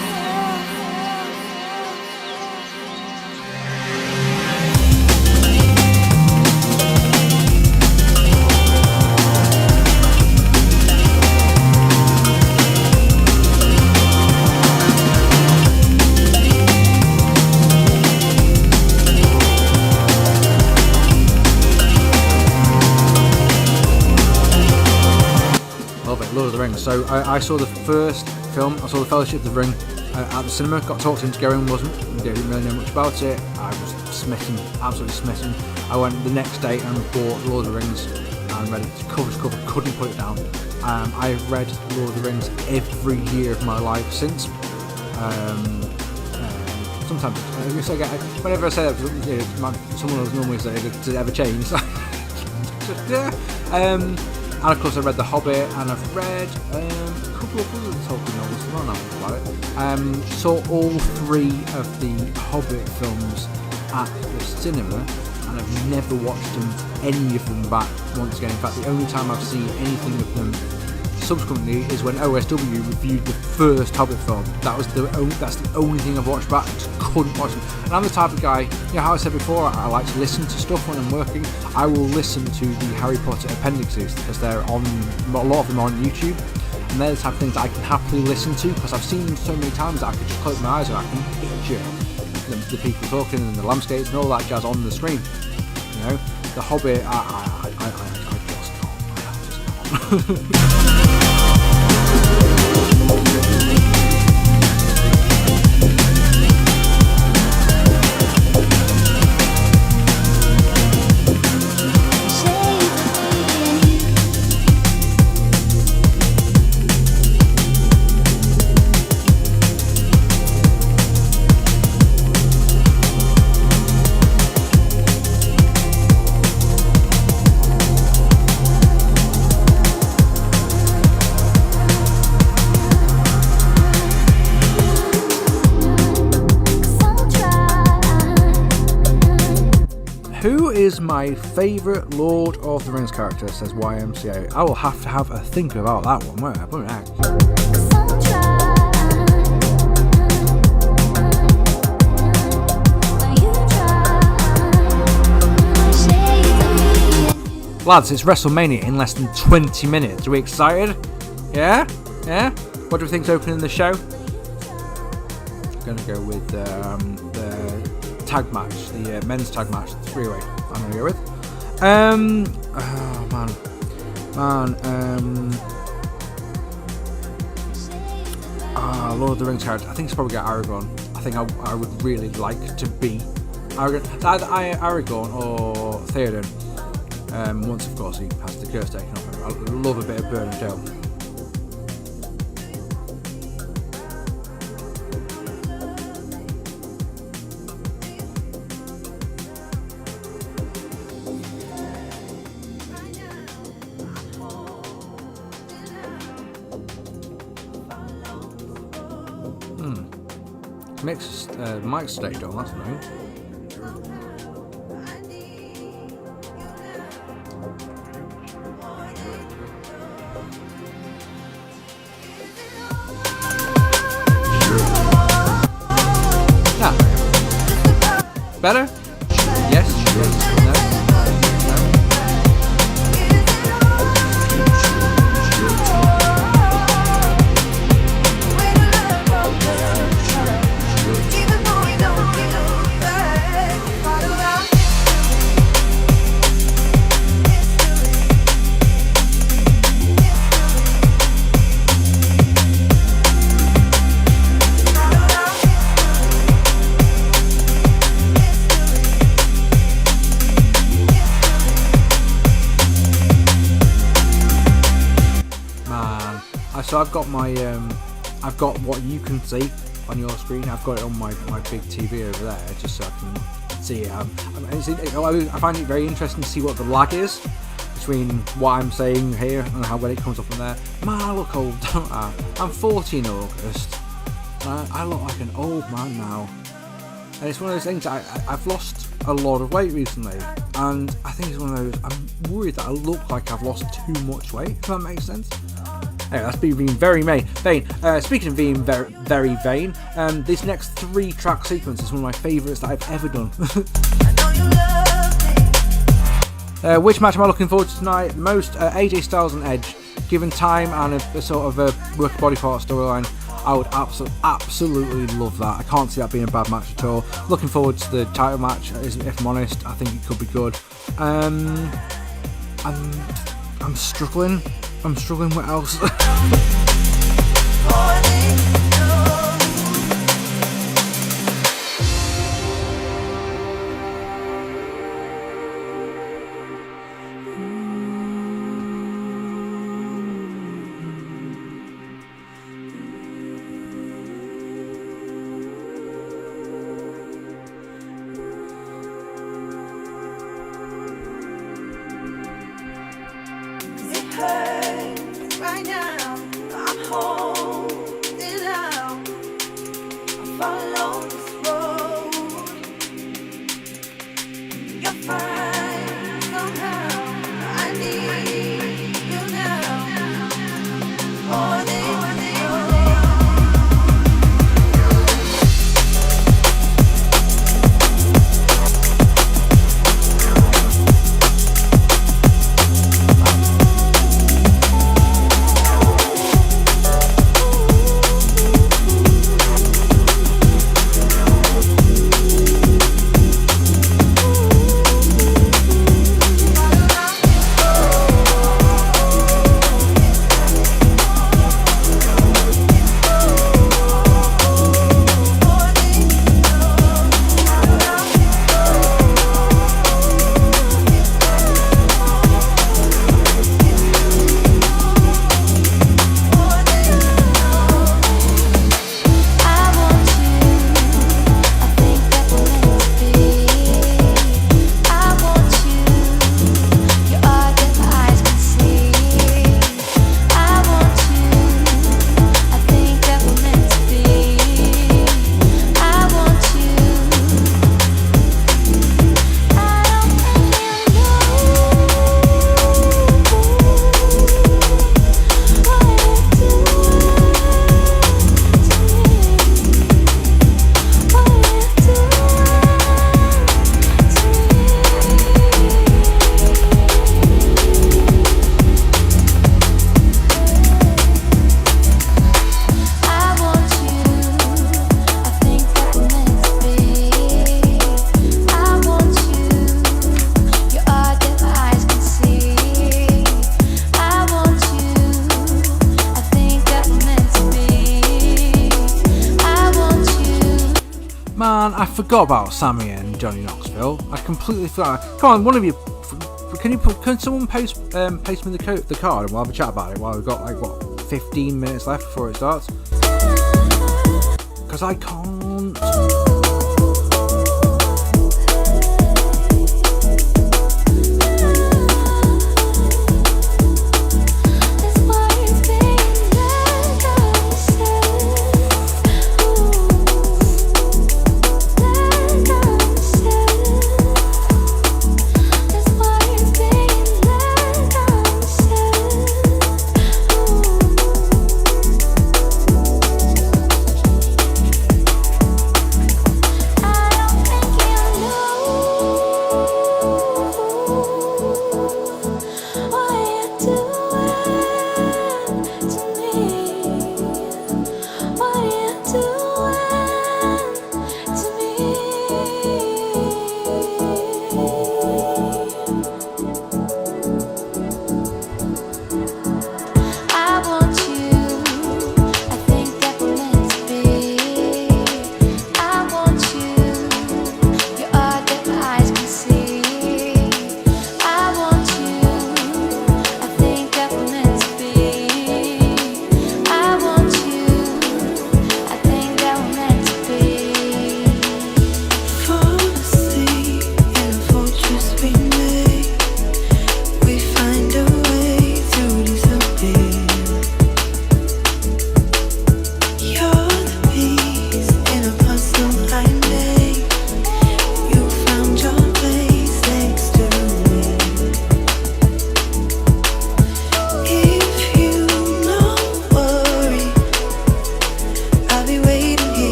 Love it, Lord of the Rings. So I saw the first film, I saw the Fellowship of the Ring at the cinema, got talked into going, didn't really know much about it. I was smitten, absolutely smitten. I went the next day and bought Lord of the Rings and read it cover to cover, couldn't put it down. I've read Lord of the Rings every year of my life since. Sometimes, whenever I say that, someone will normally say, does it ever change? Yeah. And of course I read The Hobbit, and I've read a couple of other Tolkien novels, I don't know about it. Saw all 3 of the Hobbit films at the cinema, and I've never watched any of them back once again. In fact, the only time I've seen anything of them subsequently is when OSW reviewed the first Hobbit film. That's the only thing I've watched back. I just couldn't watch them. And I'm the type of guy, how I said before, I like to listen to stuff when I'm working. I will listen to the Harry Potter appendices because they're on, a lot of them are on YouTube, and they're the type of things that I can happily listen to because I've seen them so many times that I can just close my eyes and I can picture the people talking and the landscapes and all that jazz on the screen. The Hobbit, I just can't. Who is my favourite Lord of the Rings character, says YMCA. I will have to have a think about that one. Where I put it out. Lads, it's Wrestlemania in less than 20 minutes. Are we excited? Yeah? Yeah? What do we think's opening the show? I'm going to go with the tag match, the men's tag match, the 3-way. I'm going to go with. Lord of the Rings character. I think it's probably got Aragorn. I think I would really like to be Aragorn. It's either Aragorn or Theoden. Once, of course, he has the curse taken off him. I love a bit of Burn and Tail. Mixed mic stage on, that's new. Better? Yes? No? So I've got my, I've got what you can see on your screen. I've got it on my big TV over there, just so I can see it. I find it very interesting to see what the lag is between what I'm saying here and how when it comes up in there. Man, I look old, don't I? I'm 40 in August. I look like an old man now. And it's one of those things, I've lost a lot of weight recently, and I think it's one of those, I'm worried that I look like I've lost too much weight, if that makes sense. Anyway, that's being very vain. Speaking of being very vain, this next 3-track sequence is one of my favourites that I've ever done. Which match am I looking forward to tonight? The most, AJ Styles and Edge. Given time and a sort of a work body part storyline, I would absolutely love that. I can't see that being a bad match at all. Looking forward to the title match, if I'm honest. I think it could be good. I'm struggling. What else? Right now, I'm holding out. I follow this road. You're fine somehow. I need you now. More than I forgot about Sammy and Johnny Knoxville. I completely forgot. Come on, one of you, can someone paste me the card and we'll have a chat about it while we've got 15 minutes left before it starts? Because I can't.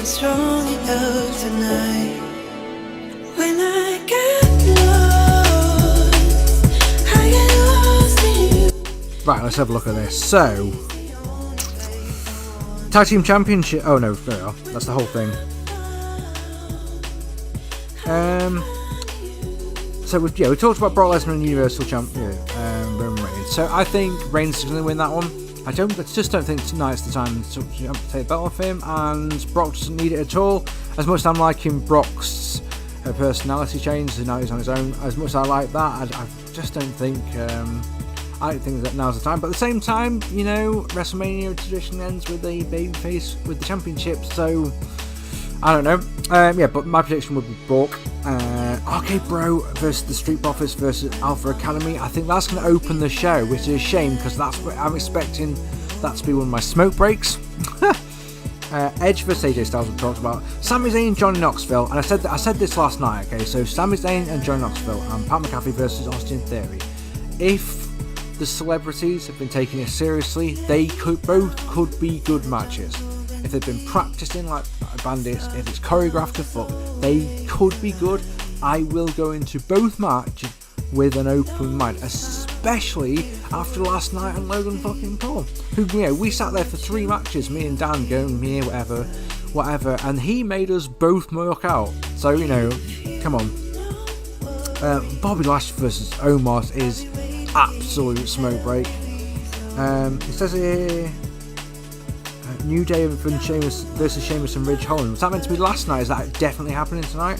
strong enough tonight. When I get lost, I get lost in you. Right, let's have a look at this. So, Tag Team Championship. Oh no, there we are. That's the whole thing. So we talked about Brock Lesnar and Universal Champion, Roman Reigns. So I think Reigns is going to win that one. I just don't think tonight's the time to take the belt off him, and Brock doesn't need it at all. As much as I'm liking Brock's personality change, so now he's on his own. As much as I like that, I just don't think. I don't think that now's the time. But at the same time, WrestleMania tradition ends with a babyface with the championship, so I don't know. But my prediction would be Brock. Arcade Bro versus the Street Profits versus Alpha Academy. I think that's going to open the show, which is a shame because that's what I'm expecting that to be one of my smoke breaks. Edge versus AJ Styles we talked about. Sami Zayn and Johnny Knoxville, and I said this last night. Okay, so Sami Zayn and Johnny Knoxville and Pat McAfee versus Austin Theory. If the celebrities have been taking it seriously, they could be good matches. If they've been practicing like bandits, if it's choreographed as fuck, they could be good. I will go into both matches with an open mind, especially after last night on Logan fucking Paul. Who, we sat there for 3 matches, me and Dan going, whatever, and he made us both work out. So, come on. Bobby Lashley versus Omos is absolute smoke break. It says here, New Day and Sheamus versus Sheamus and Ridge Holland. Was that meant to be last night? Is that definitely happening tonight?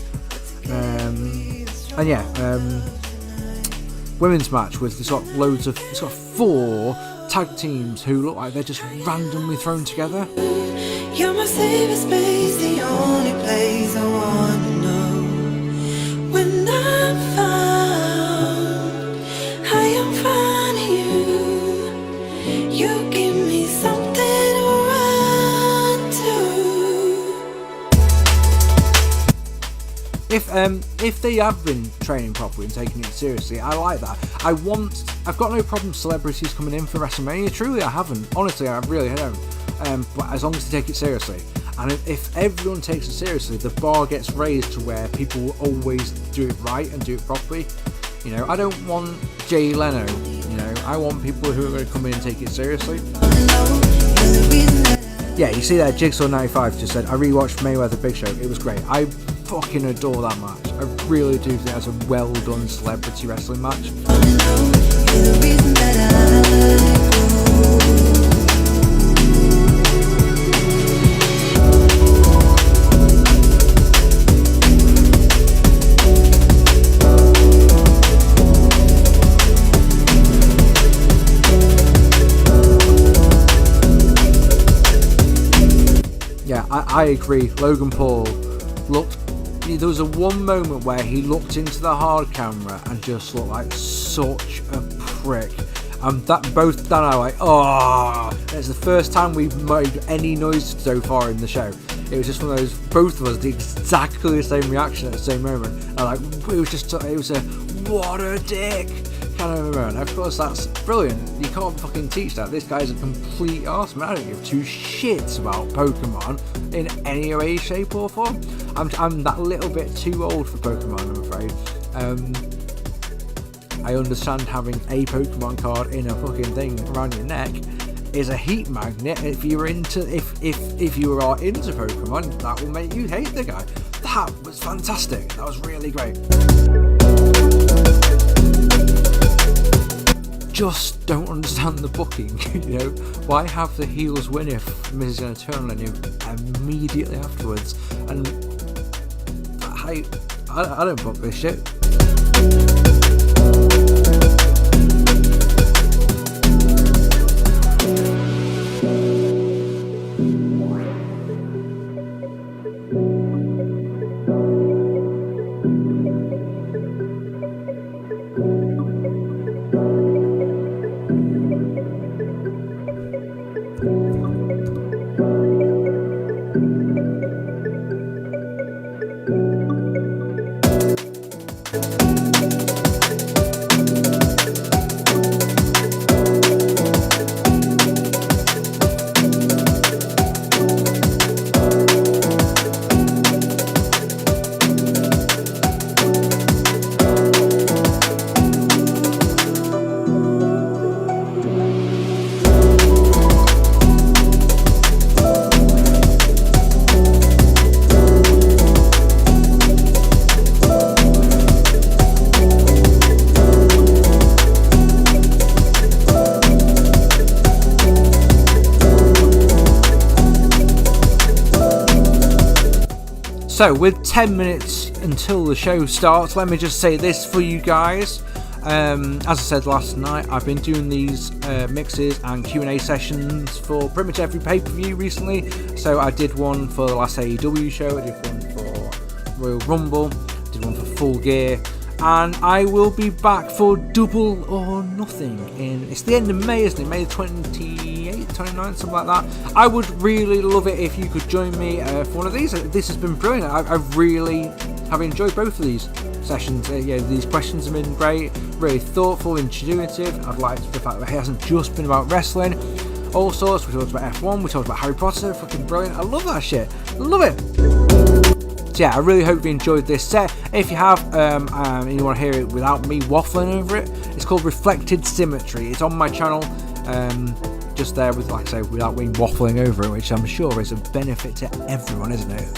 Women's match with it's got 4 tag teams who look like they're just randomly thrown together. You're my safe space, the only place I wanna know. When I'm found, I am finding you. You give me something to run to. If they have been training properly and taking it seriously, I like that. I've got no problem celebrities coming in for WrestleMania. Truly, I haven't. Honestly, I really don't. But as long as they take it seriously, and if everyone takes it seriously, the bar gets raised to where people will always do it right and do it properly. I don't want Jay Leno. I want people who are going to come in and take it seriously. Yeah, you see that Jigsaw 95 just said, I rewatched Mayweather Big Show. It was great. I fucking adore that match. I really do think that's a well done celebrity wrestling match. Yeah, I agree. Logan Paul there was one moment where he looked into the hard camera and just looked like such a prick. That both Dan and I were like, oh, it's the first time we've made any noise so far in the show. It was just one of those, both of us did exactly the same reaction at the same moment. And it was a what a dick kind of moment. Of course, that's brilliant. You can't fucking teach that. This guy's a complete arseman. I don't give 2 shits about Pokemon in any way, shape or form. I'm that little bit too old for Pokemon, I'm afraid. I understand having a Pokemon card in a fucking thing around your neck is a heat magnet. If you are into Pokemon, that will make you hate the guy. That was fantastic. That was really great. Just don't understand the booking. Why have the heels win if Miz is going to turn on you immediately afterwards? And I don't book this shit. So, with 10 minutes until the show starts, let me just say this for you guys. As I said last night, I've been doing these mixes and Q&A sessions for pretty much every pay-per-view recently. So I did one for the last AEW show, I did one for Royal Rumble, did one for Full Gear, and I will be back for Double or Nothing it's the end of May, isn't it? May 28th, 29th, something like that. I would really love it if you could join me for one of these. This has been brilliant. I really have enjoyed both of these sessions. These questions have been great, really thoughtful, intuitive. I've liked the fact that it hasn't just been about wrestling, all sorts. We talked about F1, we talked about Harry Potter, fucking brilliant. I love that shit, I love it. So yeah, I really hope you enjoyed this set. If you have, and you want to hear it without me waffling over it, it's called Reflected Symmetry. It's on my channel, just there with, like I say, without me waffling over it, which I'm sure is a benefit to everyone, isn't it?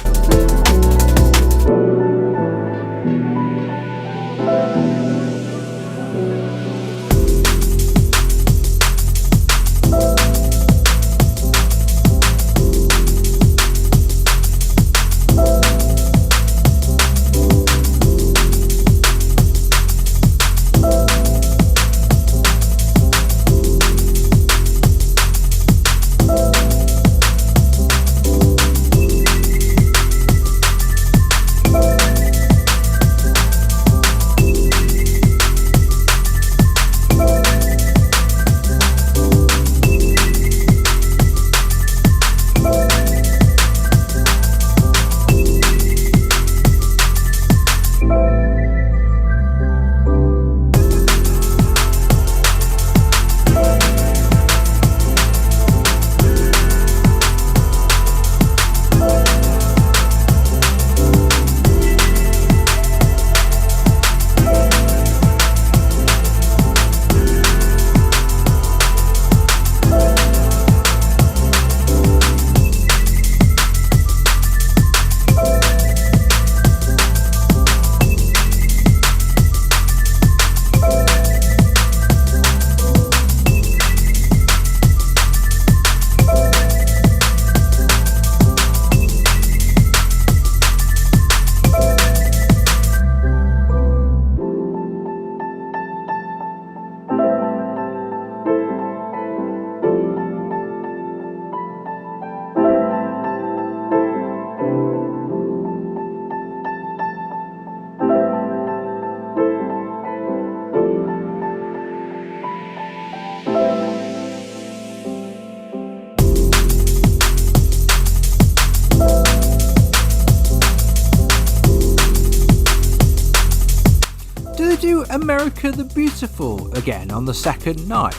Do America the Beautiful again on the second night?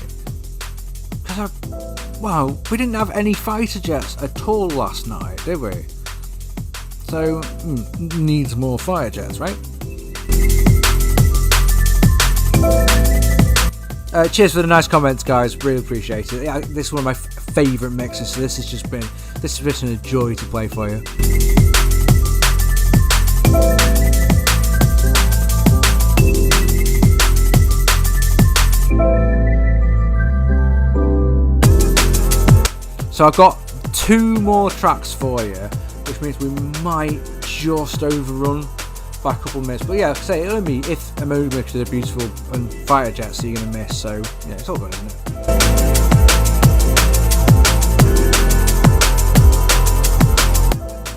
Because we didn't have any fighter jets at all last night, did we? So, needs more fighter jets, right? Cheers for the nice comments, guys. Really appreciate it. This is one of my favourite mixes, so this has been a joy to play for you. So I've got 2 more tracks for you, which means we might just overrun by a couple of minutes. But yeah, like I say, it'll only be if America the Beautiful and fighter jets you're going to miss. So yeah, it's all good, isn't it?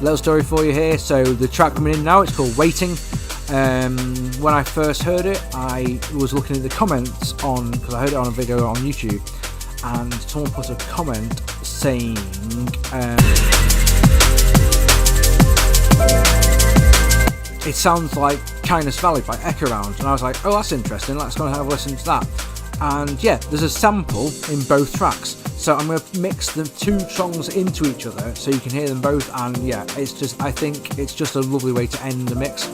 Little story for you here. So the track coming in now, it's called Waiting. When I first heard it, I was looking at the comments because I heard it on a video on YouTube, and someone put a comment saying it sounds like Kindness Valley by Echo Round, and I was like, oh, that's interesting, let's go and have a listen to that. And yeah, there's a sample in both tracks, so I'm going to mix the 2 songs into each other so you can hear them both. And yeah, I think it's just a lovely way to end the mix.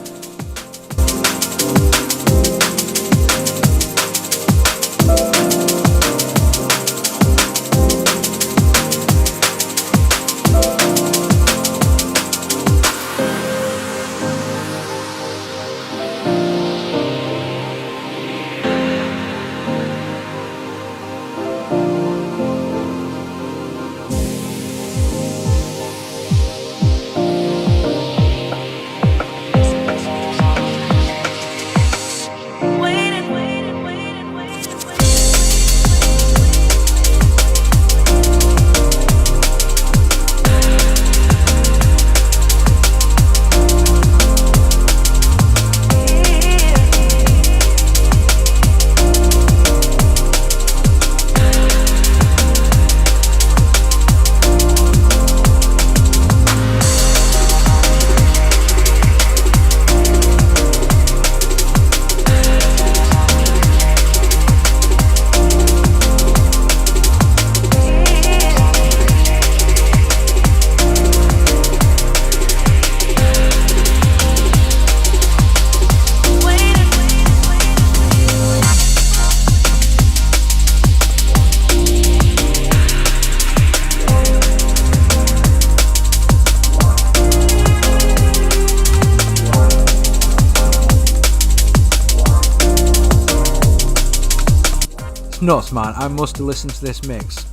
It's nuts, man. I must have listened to this mix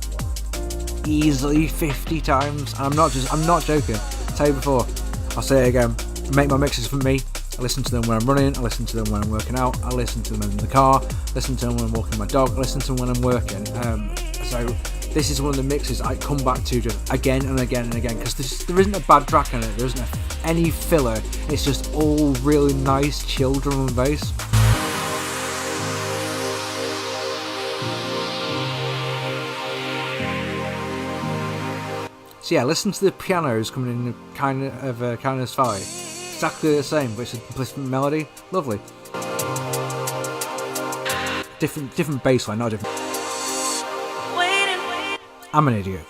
easily 50 times. And I'm not joking. I'll tell you before, I'll say it again. I make my mixes for me. I listen to them when I'm running, I listen to them when I'm working out, I listen to them in the car, listen to them when I'm walking my dog, I listen to them when I'm working. So this is one of the mixes I come back to just again and again and again, because there isn't a bad track on it, there isn't any filler, it's just all really nice chill drum and bass. So yeah, listen to the pianos coming in Kindness Valley. Exactly the same, but it's a different melody. Lovely. Different bass line, not different. I'm an idiot.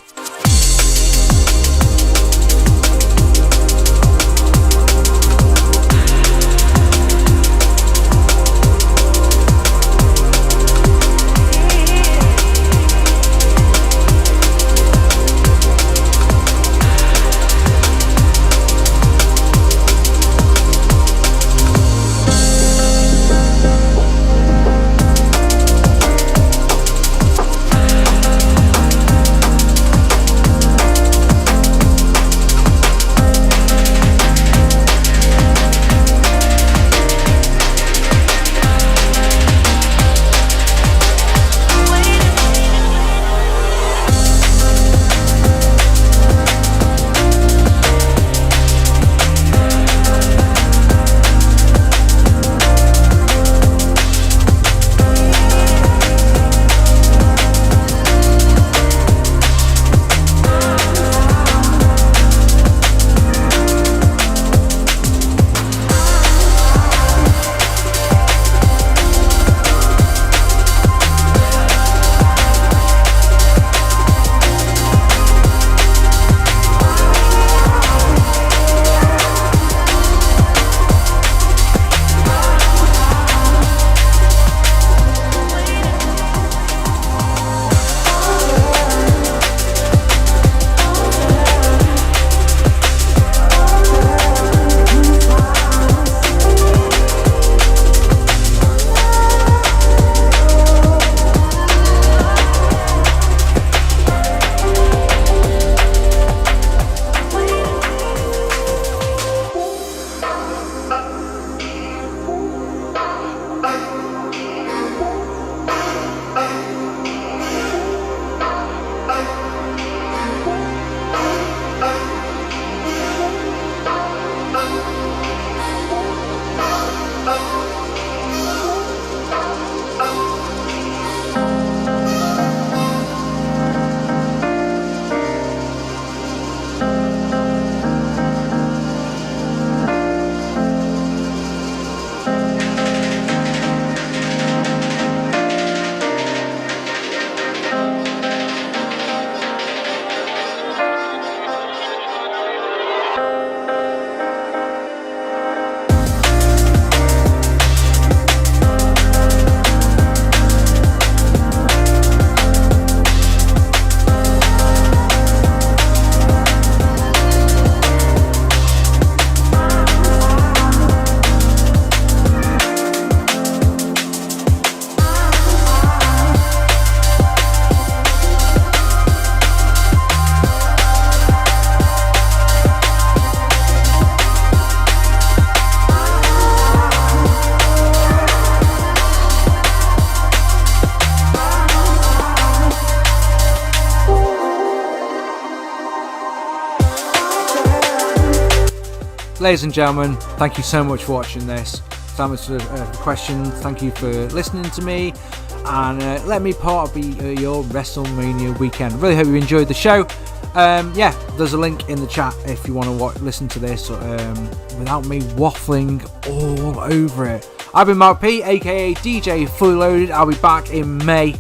Ladies and gentlemen, thank you so much for watching this. So much for the questions. Thank you for listening to me, and let me part of your WrestleMania weekend. Really hope you enjoyed the show. Yeah, there's a link in the chat if you want to listen to this without me waffling all over it. I've been Mark P, aka DJ Fully Loaded. I'll be back in May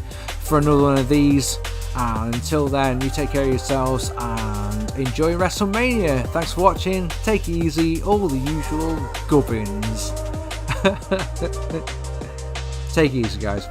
for another one of these. And until then, you take care of yourselves and enjoy WrestleMania. Thanks for watching. Take it easy. All the usual gubbins. Take it easy, guys.